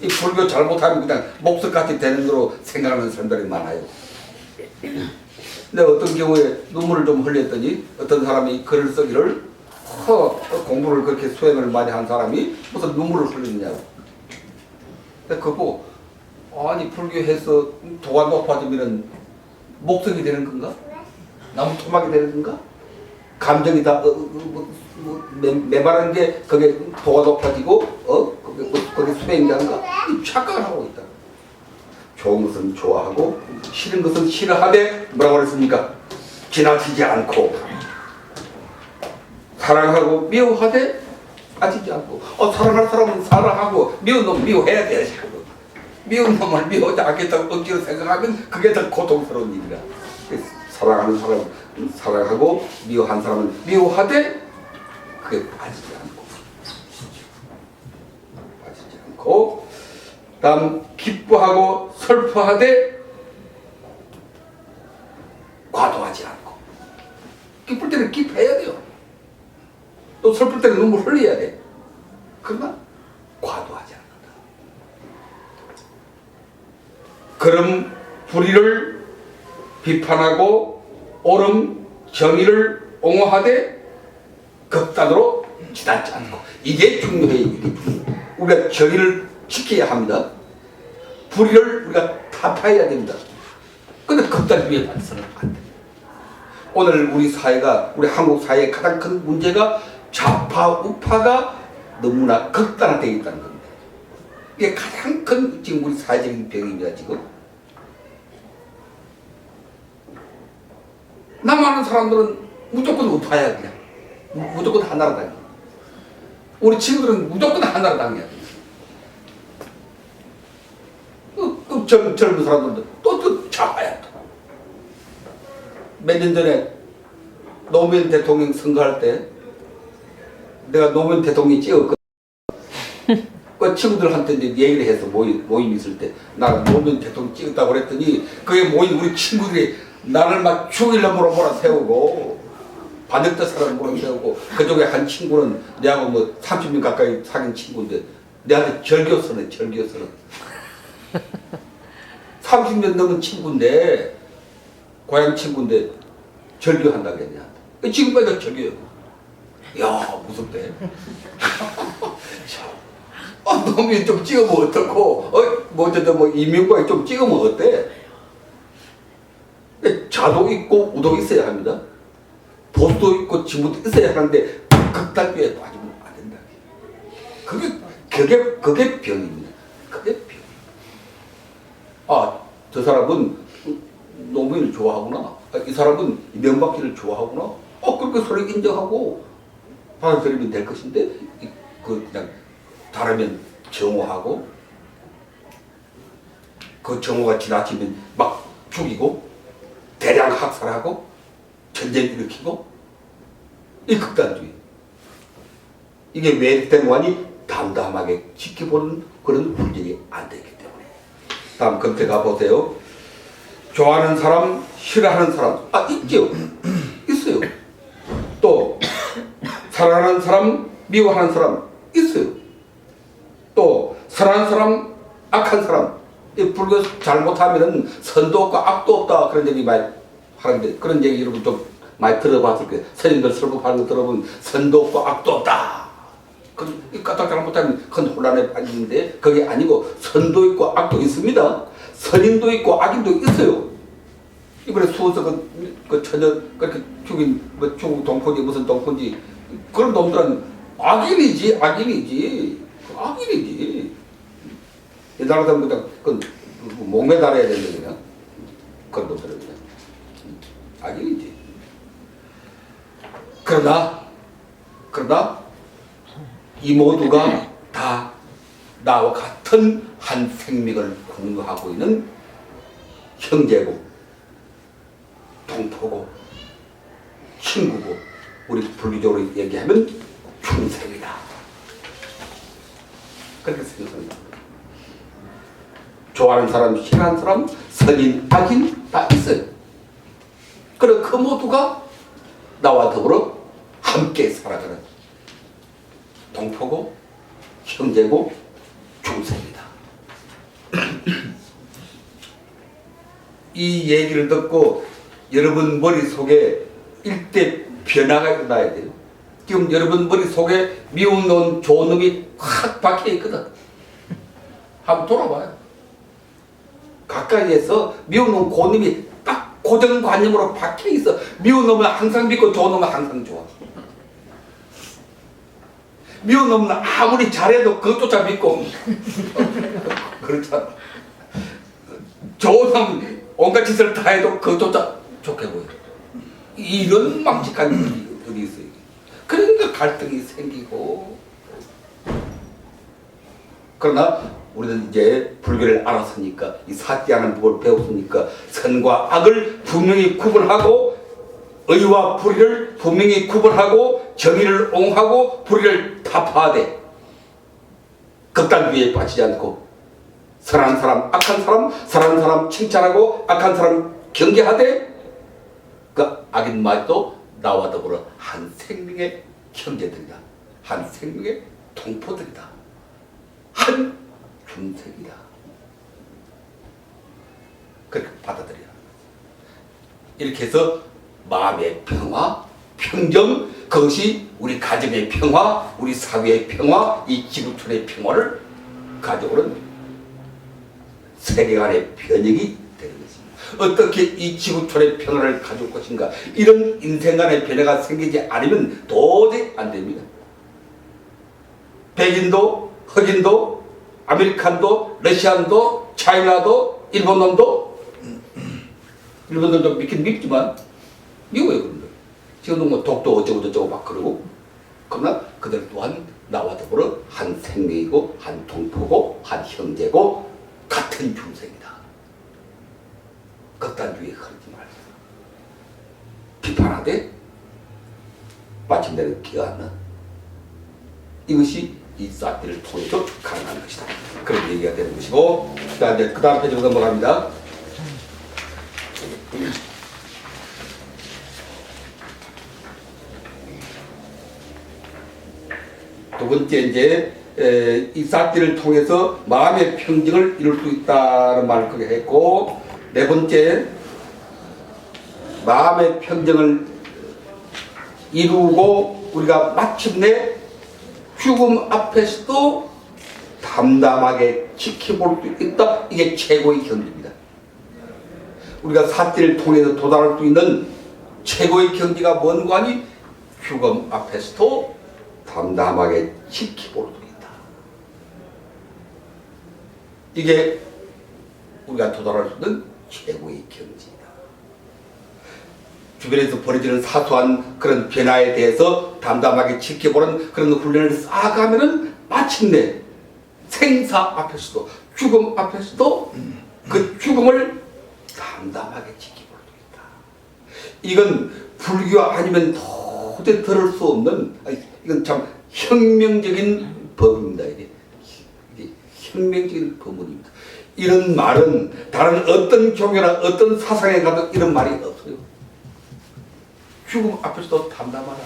이 불교 잘못하면 그냥 목석같이 되는 거로 생각하는 사람들이 많아요. 근데 어떤 경우에 눈물을 좀 흘렸더니 어떤 사람이 글을 쓰기를, 공부를 그렇게 수행을 많이 한 사람이 무슨 눈물을 흘리느냐고. 근데 그거 보고, 아니 불교해서 도가 높아지면 목석이 되는 건가? 나무 토막이 되는 건가? 감정이 다 메마른 게 그게 도가 높아지고 그게 수행인가? 착각을 하고 있다. 좋은 것은 좋아하고 싫은 것은 싫어하되 뭐라고 그랬습니까? 지나치지 않고, 사랑하고 미워하되 빠지지 않고. 사랑할 사람은 사랑하고 미운 놈 미워해야 돼. 미운 놈을 미워하지 않겠다고 억지로 생각하면 그게 더 고통스러운 일이라. 사랑하는 사람은 사랑하고 미워한 사람은 미워하되 그게 빠지지 않고, 다음 기뻐하고 슬퍼하되 과도하지 않고. 기쁠 때는 기뻐해야 돼요. 또 슬플 때는 눈물 흘려야 돼. 그러나 과도하지 않는다. 그럼 불의를 비판하고 옳음 정의를 옹호하되 극단으로 지나지 않고. 이게 중요해요. 우리가 정의를 지켜야 합니다. 불의를 우리가 타파해야 됩니다. 근데 극단주의에 빠져서는 안 됩니다. 오늘 우리 사회가, 우리 한국 사회의 가장 큰 문제가 좌파 우파가 너무나 극단화되어 있다는 겁니다. 이게 가장 큰 지금 우리 사회적인 병입니다. 지금 나 많은 사람들은 무조건 우파야. 그냥 무조건 한나라당이야. 우리 친구들은 무조건 한나라당이야. 젊은 사람들도 또 좌파야. 몇 년 전에 노무현 대통령 선거할 때 내가 노무현 대통령이 찍었거든. 그 친구들한테 이제 얘기를 해서 모임 있을 때 나 노무현 대통령 찍었다고 그랬더니 그게 모인 우리 친구들이 나를 막 죽이려고 몰아세우고, 반역대 사람을 몰아세우고, 그쪽에 한 친구는 내하고 뭐 30년 가까이 사귄 친구인데 내한테 절교서네. 30년 넘은 친구인데, 고향 친구인데 절교한다 그랬냐. 지금까지 절교요. 야, 무섭대. 놈이 좀 찍으면 어떡고, 뭐 이명박이 좀 찍으면 어때? 자도 있고 우도 있어야 합니다. 보수도 있고 진보도 있어야 하는데 극단주의에 빠지면 안 된다. 그게 병입니다. 그게 병. 저 사람은 노무현을 좋아하구나. 이 사람은 명박지를 좋아하구나. 그렇게 서로 인정하고 받아들이면 될 것인데, 그냥 다르면 정오하고, 그 정오가 지나치면 막 죽이고, 대량 학살하고, 전쟁 일으키고, 이 극단주의. 이게 왜 때문에 담담하게 지켜보는 그런 분들이 안 되기 때문에. 다음 검토해 가보세요. 좋아하는 사람, 싫어하는 사람. 있죠. 있어요. 또 사랑하는 사람, 미워하는 사람 있어요. 또 선한 사람, 악한 사람. 이 불교 잘못하면 선도 없고 악도 없다 그런 얘기 많이 하는데, 그런 얘기 여러분 좀 많이 들어봤을 거예요. 스님들 설법하는 거 들어보면 선도 없고 악도 없다. 이 까딱 잘못하면 큰 혼란에 빠지는데, 그게 아니고 선도 있고 악도 있습니다. 선인도 있고 악인도 있어요. 이번에 수원서 그 처녀 그렇게 죽인 중국 동포지 무슨 동포지, 그런 놈들은 악인이지. 옛날 같으면 그냥 목매 달아야 되는데 그냥 그런 놈들은 그냥 악인이지. 그러나 이 모두가 다 나와 같은 한 생명을 공유하고 있는 형제고 동포고 친구고 우리 불교적으로 얘기하면 중생이다. 그렇게 생각합니다. 좋아하는 사람, 싫어하는 사람, 선인, 악인 다 있어요. 그리고 그 모두가 나와 더불어 함께 살아가는 동포고 형제고 중생이다. 이 얘기를 듣고 여러분 머릿속에 일대 변화가 일어나야 돼요. 지금 여러분 머릿속에 미운 놈, 좋은 놈이 확 박혀 있거든. 한번 돌아봐요. 가까이에서 미운 놈, 고운 놈이 딱 고정관념으로 박혀 있어. 미운 놈은 항상 믿고 좋은 놈은 항상 좋아. 미운 놈은 아무리 잘해도 그것조차 믿고 그렇잖아. 좋은 놈은 온갖 짓을 다 해도 그것조차 좋게 보여. 이런 망측한 일이 있어요. 그러니까 갈등이 생기고. 그러나 우리는 이제 불교를 알았으니까, 이 사띠하는 법을 배웠으니까 선과 악을 분명히 구분하고 의와 불의를 분명히 구분하고 정의를 옹호하고 불의를 타파하되 극단주의에 빠지지 않고 선한 사람, 악한 사람, 선한 사람 칭찬하고 악한 사람 경계하되 그 악인마저도 나와 더불어 한 생명의 형제들이다. 한 생명의 동포들이다. 한 중생이다. 그렇게 받아들여야 합니다. 이렇게 해서 마음의 평화, 평정, 그것이 우리 가정의 평화, 우리 사회의 평화, 이 지구촌의 평화를 가져오는 세계관의 변혁이 되는 것입니다. 어떻게 이 지구촌의 평화를 가져올 것인가? 이런 인생관의 변화가 생기지 않으면 도저히 안 됩니다. 백인도, 흑인도, 아메리칸도, 러시안도, 차이나도, 일본놈도, 일본놈도 믿긴 믿지만 미워요. 그런데 지금도 뭐 독도 어쩌고 저쩌고 막 그러고, 그러나 그들 또한 나와 더불어 한 생명이고 한 동포고 한 형제고 같은 중생이다. 극단주의에 흐르지 말자. 비판하되 마침내는 기어안는 이것이 이 사띠를 통해서 가능한 것이다. 그런 얘기가 되는 것이고, 자 이제 그 다음 페이지로 넘어갑니다. 두 번째 이제 이 사띠를 통해서 마음의 평정을 이룰 수 있다는 말을 크게 했고, 네 번째 마음의 평정을 이루고 우리가 마침내 죽음 앞에서도 담담하게 지켜볼 수 있다. 이게 최고의 경지입니다. 우리가 사띠를 통해서 도달할 수 있는 최고의 경지가 뭔가 하니 죽음 앞에서도 담담하게 지켜볼 수 있다. 이게 우리가 도달할 수 있는 최고의 경지이다. 주변에서 벌어지는 사소한 그런 변화에 대해서 담담하게 지켜보는 그런 훈련을 쌓아가면은 마침내 생사 앞에서도 죽음 앞에서도 그 죽음을 담담하게 지켜볼 수 있다. 이건 불교 아니면 도저히 들을 수 없는, 이건 참 혁명적인 법입니다. 이게 혁명적인 법문입니다. 이런 말은 다른 어떤 종교나 어떤 사상에 가도 이런 말이 없어요. 죽음 앞에서도 담담하라.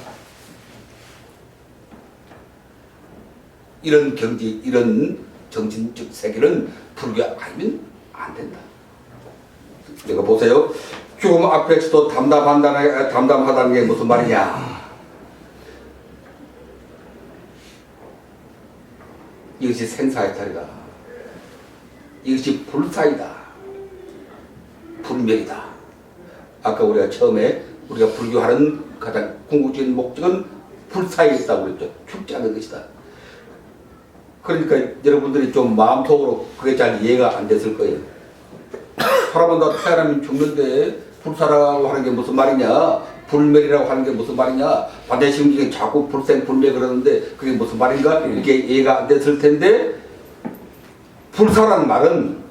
이런 경지, 이런 정신적 세계는 불교 아니면 안 된다. 내가 보세요. 죽음 앞에서도 담담하다는 게 무슨 말이냐. 이것이 생사해탈이다. 이것이 불사이다. 불멸이다. 아까 우리가 처음에 우리가 불교하는 가장 궁극적인 목적은 불사에 있다고 그랬죠. 죽지 않는 것이다. 그러니까 여러분들이 좀 마음속으로 그게 잘 이해가 안 됐을 거예요. 사람은 다 태어나면 죽는데 불사라고 하는 게 무슨 말이냐, 불멸이라고 하는 게 무슨 말이냐, 반대시험 중에 자꾸 불생 불멸 그러는데 그게 무슨 말인가, 이렇게 이해가 안 됐을 텐데, 불사라는 말은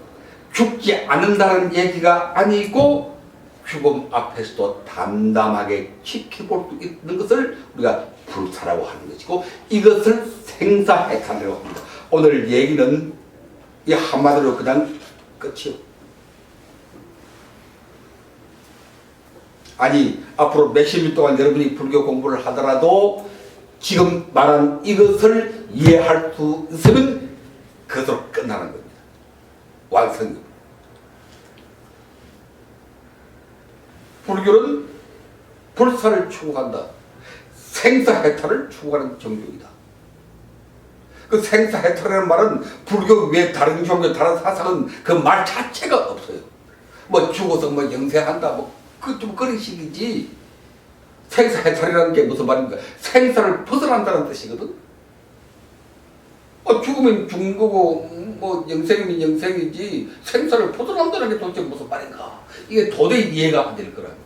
죽지 않는다는 얘기가 아니고 죽음 앞에서도 담담하게 지켜볼 수 있는 것을 우리가 불사라고 하는 것이고, 이것을 생사해탈이라고 합니다. 오늘 얘기는 이 한마디로 그냥 끝이요. 아니, 앞으로 몇십 년 동안 여러분이 불교 공부를 하더라도 지금 말한 이것을 이해할 수 있으면 그것으로 끝나는 겁니다. 완성입니다. 불교는 불사를 추구한다. 생사해탈을 추구하는 종교이다. 그 생사해탈이라는 말은 불교 외 다른 종교, 다른 사상은 그 말 자체가 없어요. 뭐 죽어서 뭐 영생한다, 뭐 좀 그런 식이지. 생사해탈이라는 게 무슨 말입니까? 생사를 벗어난다는 뜻이거든. 죽으면 죽는 거고, 뭐 영생이면 영생이지, 생사를 벗어난다는 게 도대체 무슨 말인가? 이게 도저히 이해가 안 될 거라고.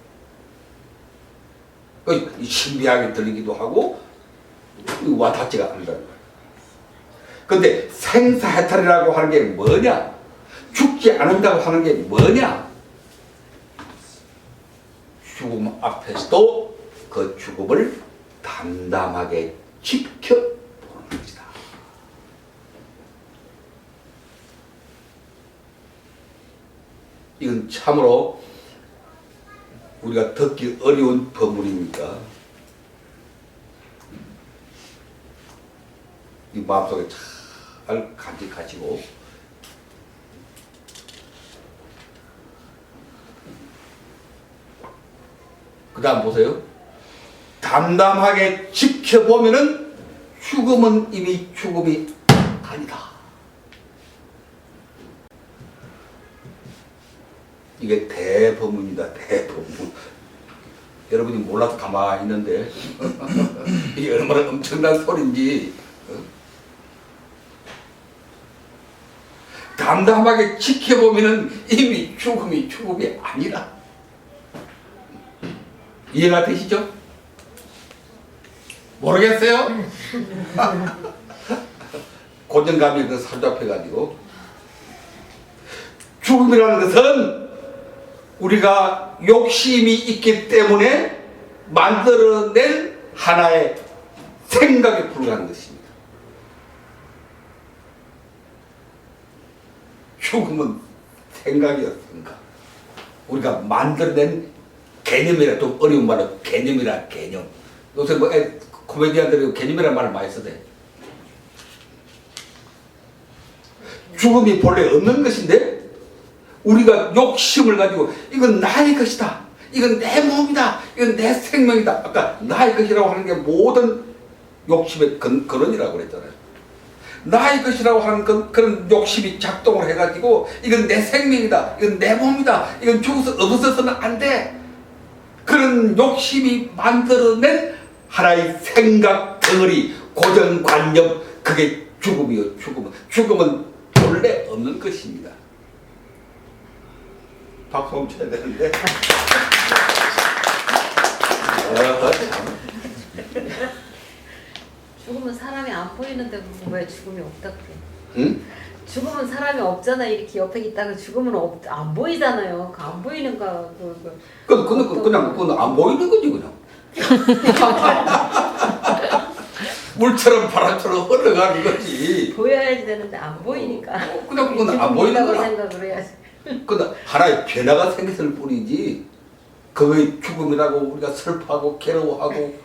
신비하게 들리기도 하고 와닿지가 않는다는 거예요. 근데 생사해탈이라고 하는 게 뭐냐? 죽지 않는다고 하는 게 뭐냐? 죽음 앞에서도 그 죽음을 담담하게 지켜보는 것이다. 이건 참으로 우리가 듣기 어려운 법문입니다. 이 마음속에 잘 간직하시고, 그 다음 보세요. 담담하게 지켜보면은 죽음은 이미 죽음이 아니다. 이게 대법문이다. 대법문. 여러분이 몰라서 가만히 있는데 이게 얼마나 엄청난 소리인지. 담담하게 지켜보면은 이미 죽음이 아니라. 이해가 되시죠? 모르겠어요? 고정감이 그 사로잡혀가지고. 죽음이라는 것은 우리가 욕심이 있기 때문에 만들어낸 하나의 생각에 불과한 것입니다. 죽음은 생각이었습니까? 우리가 만들어낸 개념이라, 좀 어려운 말로 개념이라, 개념. 요새 뭐 코미디언들이 개념이라는 말을 많이 쓰대. 죽음이 본래 없는 것인데 우리가 욕심을 가지고 이건 나의 것이다, 이건 내 몸이다, 이건 내 생명이다. 아까 나의 것이라고 하는 게 모든 욕심의 근원이라고 그랬잖아요. 나의 것이라고 하는 그런 욕심이 작동을 해가지고 이건 내 생명이다, 이건 내 몸이다, 이건 죽어서 없어서는 안 돼. 그런 욕심이 만들어낸 하나의 생각 덩어리, 고정관념, 그게 죽음이요. 죽음은 본래 없는 것입니다. 박수 한번 쳐야 되는데. 죽으면 사람이 안 보이는데 왜 죽음이 없다 그래? 응? 죽으면 사람이 없잖아. 이렇게 옆에 있다가 죽으면 안 보이잖아요. 그 안 보이는 거 그냥 안 보이는 거지 그냥. 물처럼 바람처럼 흘러가는 거지. 보여야지 되는데 안 보이니까. 그냥 그건 안 보이는 거야. 생각을 해야지. 그건 하나의 변화가 생겼을 뿐이지. 그거의 죽음이라고 우리가 슬퍼하고 괴로워하고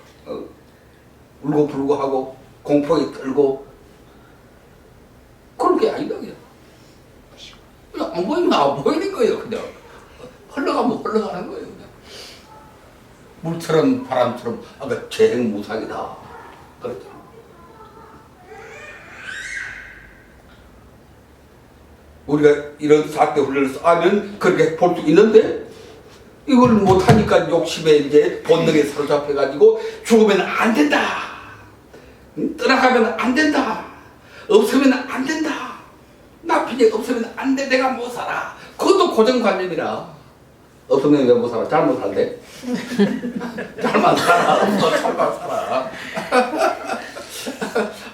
울고불고 하고 공포에 떨고 그런 게 아니다. 그냥 안 보이면 안 보이는 거예요. 그냥 흘러가면 흘러가는 거예요. 그냥 물처럼 바람처럼 아까 재행무상이다 그랬죠. 우리가 이런 사태 훈련을 하면 그렇게 볼 수 있는데 이걸 못하니까 욕심에 이제 본능에 사로잡혀가지고 죽으면 안 된다, 떠나가면 안 된다, 없으면 안 된다, 나중에 없으면 안 돼, 내가 못 살아. 그것도 고정관념이라. 없으면 왜 못 살아? 잘못 살대. 잘만 살아. 없어 잘만 살아.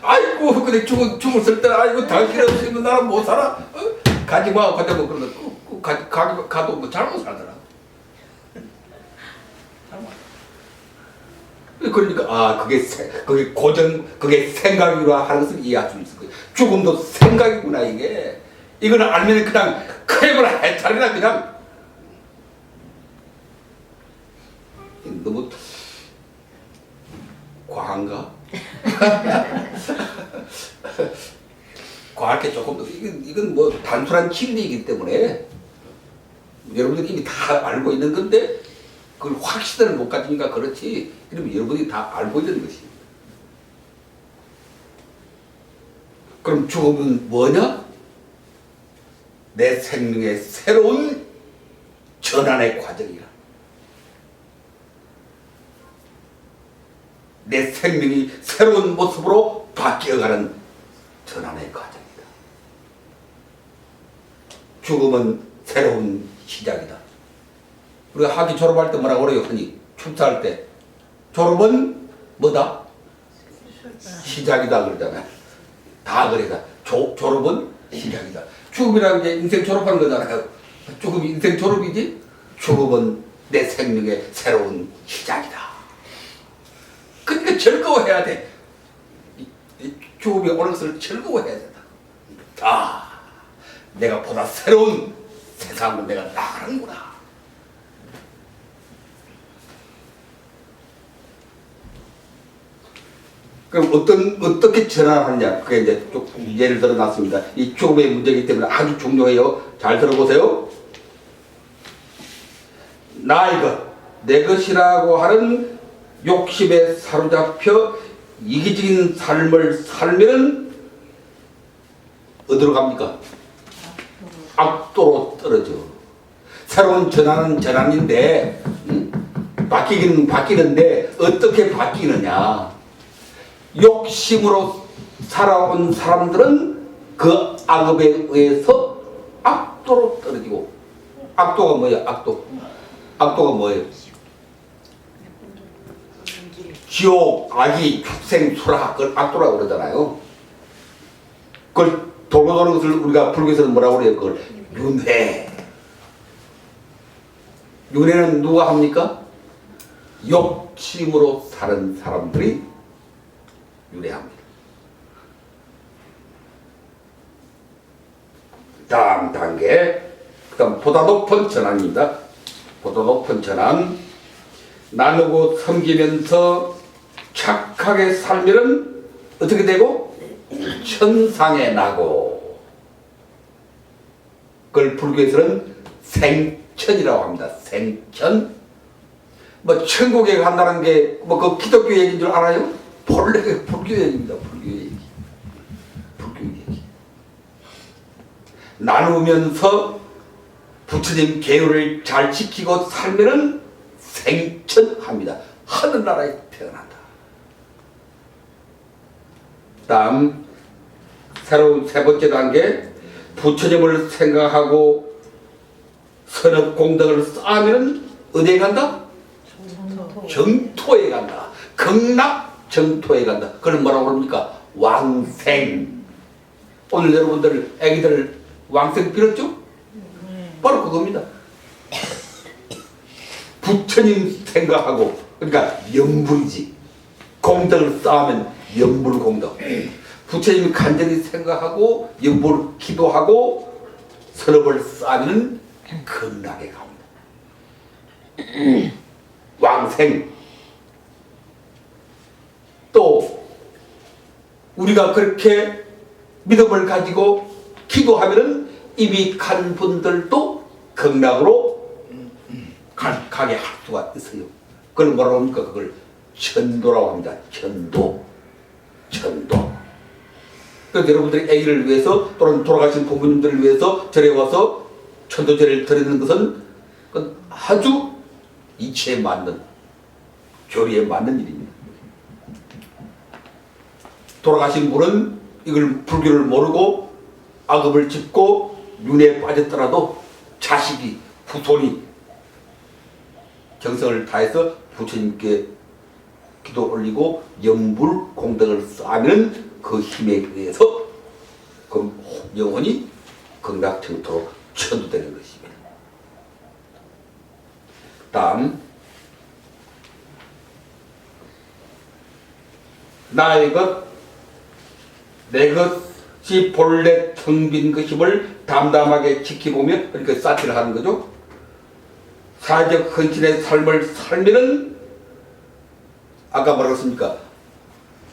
아이고 근데 죽었을 때 아이고 당신 없으면 나는 못 살아. 가지마. 그때 뭐 그러다 가도 뭐 잘못 살더라. 그러니까 그게 고정, 그게 생각이라 하는 것을 이해할 수 있을 거예요. 죽음도 생각이구나 이게. 이거는 알면 그냥 크레버라 해탈이나 그냥 너무 과한가? 과할 게 조금 이건 뭐 단순한 진리이기 때문에 여러분들이 이미 다 알고 있는 건데 그걸 확신을 못 가지니까 그렇지. 그러면 여러분이 다 알고 있는 것입니다. 그럼 죽음은 뭐냐? 내 생명의 새로운 전환의 과정이라. 내 생명이 새로운 모습으로 바뀌어가는 전환의 과정이다. 죽음은 새로운 시작이다. 우리가 학기 졸업할 때 뭐라고 그래요? 흔히 축사할 때 졸업은 뭐다? 시작이다 그러잖아요. 다 그래다. 졸업은 시작이다. 죽음이라는 게 인생 졸업하는 거잖아요. 죽음이 인생 졸업이지. 죽음은 내 생명의 새로운 시작이다. 그러니까 즐거워해야 돼. 이 죽음이 오는 것을 즐거워해야 된다. 내가 보다 새로운 세상으로 내가 나가는구나. 그럼 어떻게 전환하느냐? 그게 이제 조금 예를 들어 놨습니다. 이 죽음의 문제이기 때문에 아주 중요해요. 잘 들어보세요. 나 이것, 내 것이라고 하는 욕심에 사로잡혀 이기적인 삶을 살면 어디로 갑니까? 악도로 떨어져. 새로운 전환은 전환인데 바뀌기는 바뀌는데 어떻게 바뀌느냐? 욕심으로 살아온 사람들은 그 악업에 의해서 악도로 떨어지고. 악도가 뭐예요? 악도가 뭐예요? 지옥, 악이, 축생, 수라, 그걸 악도라고 그러잖아요. 그걸 돌고 도는 것을 우리가 불교에서는 뭐라고 그래요? 그걸 윤회. 윤회는 누가 합니까? 욕심으로 사는 사람들이 윤회합니다. 다음 단계, 그다음 보다 높은 전환입니다. 보다 높은 전환. 나누고 섬기면서 착하게 살면은 어떻게 되고? 천상에 나고. 그걸 불교에서는 생천이라고 합니다. 생천. 뭐 천국에 간다는 게 뭐 그 기독교 얘기인 줄 알아요? 본래 불교 얘기입니다. 불교 얘기. 불교 얘기. 나누면서 부처님 계율을 잘 지키고 살면은 생천합니다. 하늘나라에 태어난다. 다음 새로운 세 번째 단계, 부처님을 생각하고 선업 공덕을 쌓으면 어디에 간다? 정토에 간다. 극락 정토에 간다. 그걸 뭐라고 합니까? 왕생. 오늘 여러분들 애기들 왕생 빌었죠? 바로 그겁니다. 부처님 생각하고, 그러니까 연불이지. 공덕을 쌓으면 연불 공덕. 부처님이 간절히 생각하고 연불 기도하고 선업을 쌓으면 극락에 갑니다. 왕생. 또 우리가 그렇게 믿음을 가지고 기도하면은 이미 간 분들도 극락으로 가게 할 수가 있어요. 그걸 뭐라고 합니까? 그걸 천도라고 합니다. 천도. 그래서 여러분들이 아기를 위해서 또는 돌아가신 부모님들을 위해서 절에 와서 천도제를 드리는 것은 아주 이치에 맞는, 교리에 맞는 일입니다. 돌아가신 분은 이걸 불교를 모르고 악업을 짓고 윤회에 빠졌더라도 자식이, 후손이 정성을 다해서 부처님께 기도 올리고 연불 공덕을 쌓으면 그 힘에 의해서 그 영혼이 극락정토로 천도되는 것입니다. 다음 나의 것, 내 것이 본래 텅 빈 것임을 담담하게 지키보며 그러니까 사티를 하는 거죠. 사회적 헌신의 삶을 살면은 아까 뭐라고 했습니까?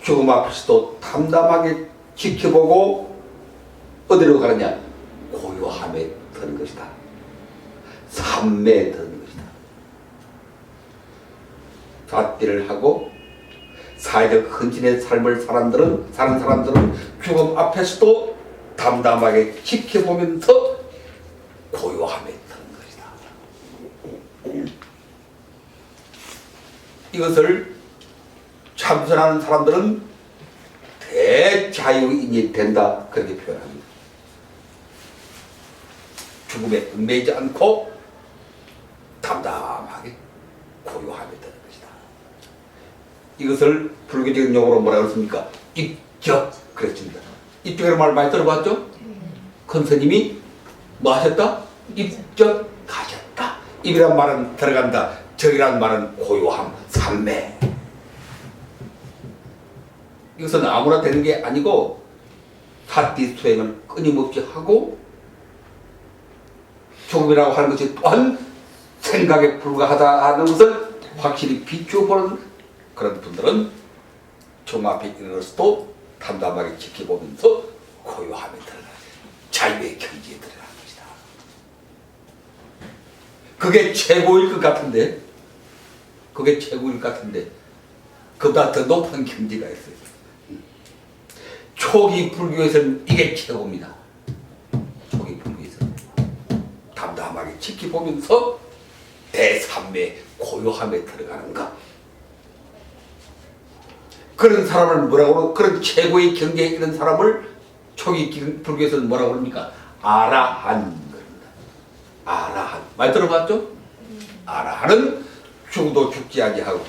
죽음 앞에서도 담담하게 지켜보고 어디로 가느냐? 고요함에 드는 것이다. 삶에 드는 것이다. 사티를 하고 사회적 헌신의 삶을 사는 사람들은 죽음 앞에서도 담담하게 지켜보면서 고요함에 드는 것이다. 이것을 참선하는 사람들은 대자유인이 된다 그렇게 표현합니다. 죽음에 얽매이지 않고 담담하게 고요함에 드는 것이다. 이것을 불교적인 용어로 뭐라고 했습니까? 입적 그랬습니다. 입적이라는 말 많이 들어봤죠? 큰 스님이 뭐 하셨다? 입적하셨다. 입이란 말은 들어간다. 적이란 말은 고요함, 삶매. 이것은 아무나 되는 게 아니고 사티 수행을 끊임없이 하고 죽음이라고 하는 것이 또한 생각에 불과하다 하는 것을 확실히 비추어보는 그런 분들은 죽음 앞에 이르러서도 담담하게 지켜보면서 고요함에 들어가는 자유의 경지에 들어가는 것이다. 그게 최고일 것 같은데 그보다 더 높은 경지가 있어요. 초기 불교에서는 이게 최고입니다. 초기 불교에서는 담담하게 지켜보면서 대삼매 고요함에 들어가는 것. 그런 사람을 뭐라고 그런 최고의 경계에 이른 사람을 초기 불교에서는 뭐라고 그럽니까? 아라한 겁니다. 아라한 말 들어봤죠? 아라한은 죽어도 죽지 아니하고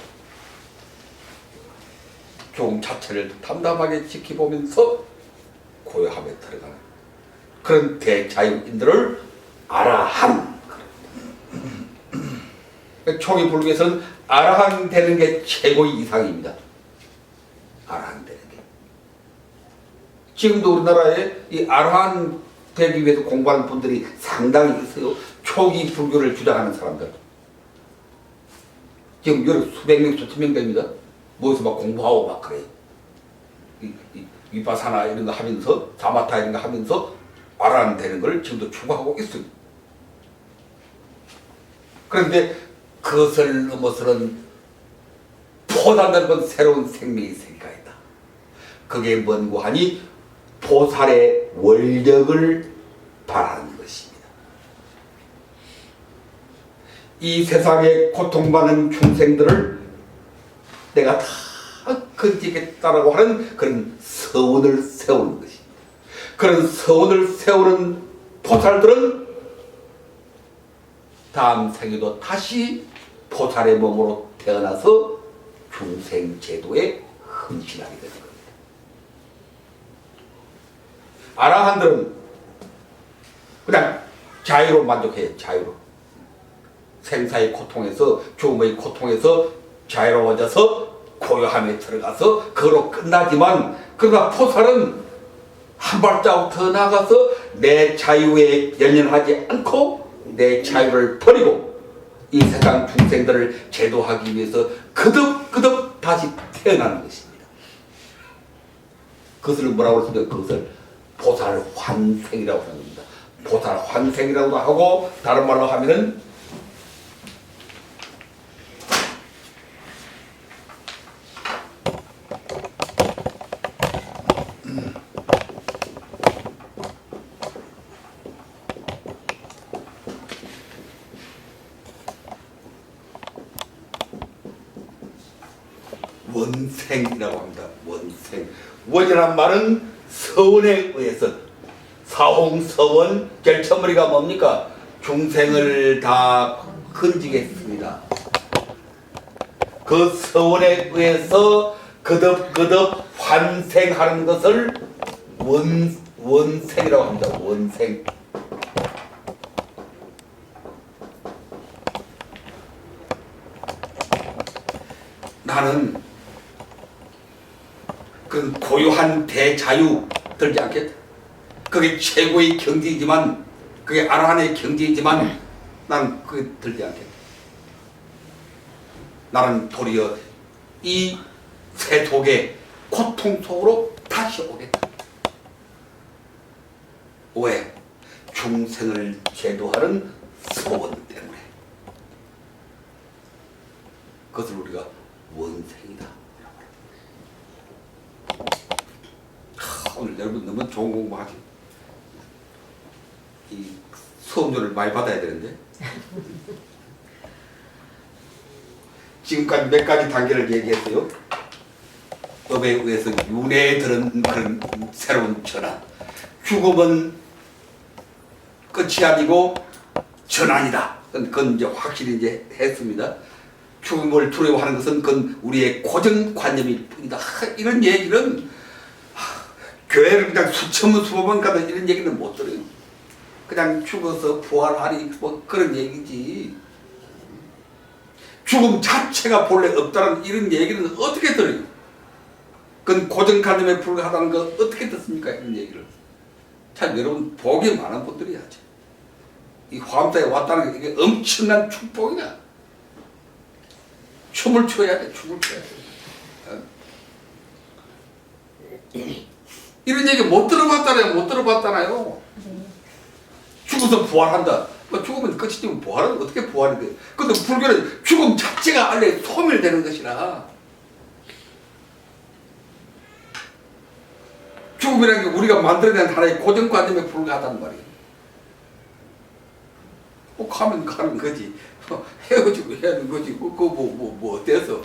죽음 자체를 담담하게 지켜보면서 고요함에 들어가는 그런 대자유인들을 아라한. 초기 불교에서는 아라한 되는 게 최고의 이상입니다. 아라한 되는 게. 지금도 우리나라에 이 아라한 되기 위해서 공부하는 분들이 상당히 있어요. 초기 불교를 주장하는 사람들. 지금 여러 수백 명, 수천 명 됩니다. 모여서 막 공부하고 막 그래. 위파사나 이런 거 하면서, 사마타 이런 거 하면서 아라한 되는 걸 지금도 추구하고 있어요. 그런데 그것을 넘어서는 보다 넓은 새로운 생명이 생겨있다. 그게 뭔고 하니 보살의 원력을 바라는 것입니다. 이 세상에 고통받는 중생들을 내가 다 건지겠다라고 하는 그런 서원을 세우는 것입니다. 그런 서원을 세우는 보살들은 다음 생에도 다시 보살의 몸으로 태어나서 중생 제도에 헌신하게 되는 겁니다. 아라한들은 그냥 자유로 만족해요. 자유로. 생사의 고통에서, 죽음의 고통에서 자유로워져서 고요함에 들어가서 그로 끝나지만, 그러나 포살은 한 발자국 더 나가서 내 자유에 연연하지 않고 내 자유를 버리고 이 세상 중생들을 제도하기 위해서 거듭거듭 다시 태어나는 것입니다. 그것을 뭐라고 했습니까? 그것을 보살 환생이라고 하는 겁니다. 보살 환생이라고도 하고, 다른 말로 하면은 원생이라고 합니다. 원생. 원이란 말은 서원에 의해서, 사홍서원 결처머리가 뭡니까? 중생을 다 건지겠습니다. 그 서원에 의해서 거듭거듭 환생하는 것을 원생이라고 합니다. 원생. 나는 그런 고요한 대자유 들지 않겠다. 그게 최고의 경지이지만, 그게 아라한의 경지이지만 나는 그게 들지 않겠다. 나는 도리어 이 세속의 고통 속으로 다시 오겠다. 왜? 중생을 제도하는 소원 때문에. 그것을 우리가 원생이다. 오늘 여러분 너무 좋은 공부하지. 이 수업료를 많이 받아야 되는데. 지금까지 몇 가지 단계를 얘기했어요. 법에 의해서 윤회에 들은 그런 새로운 전환. 죽음은 끝이 아니고 전환이다. 그건 이제 확실히 이제 했습니다. 죽음을 두려워하는 것은 그건 우리의 고정관념일 뿐이다. 이런 얘기는 교회를 그냥 수천 번 가도 이런 얘기는 못 들어요. 그냥 죽어서 부활하리 뭐 그런 얘기지. 죽음 자체가 본래 없다는 이런 얘기는 어떻게 들어요? 그건 고정관념에 불과하다는 거 어떻게 듣습니까? 이런 얘기를. 참 여러분 복이 많은 분들이 하죠. 이 화엄사에 왔다는 게 이게 엄청난 축복이야. 춤을 춰야 돼. 춤을 춰야 돼. 이런 얘기 못 들어봤잖아요. 못 들어봤잖아요. 죽어서 부활한다. 죽으면 끝이지 부활은 어떻게 부활이 돼? 근데 불교는 죽음 자체가 원래 소멸되는 것이라. 죽음이라는 게 우리가 만들어낸 하나의 고정관념에 불과하단 말이에요. 꼭 하면 가는 거지. 헤어지고 해야 하는 거지. 뭐 어때서?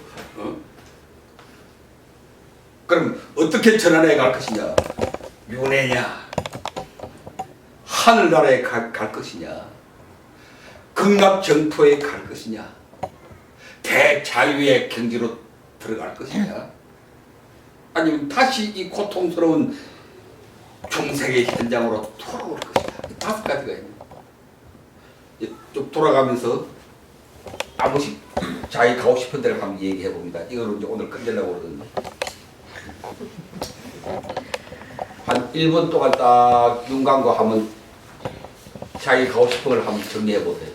그럼 어떻게 전환해 갈 것이냐? 윤회냐? 하늘나라에 갈 것이냐? 극락정토에 갈 것이냐? 대자유의 경지로 들어갈 것이냐? 아니면 다시 이 고통스러운 중생의 현장으로 돌아올 것이냐? 다섯 가지가 있는. 좀 돌아가면서 아무씩 자기 가고 싶은 데를 한번 얘기해 봅니다. 이거는 이제 오늘 끝내려고 그러거든요. 한 1분 동안 딱 윤 감고 하면 자기 가고 싶은 걸 한번 정리해 보세요.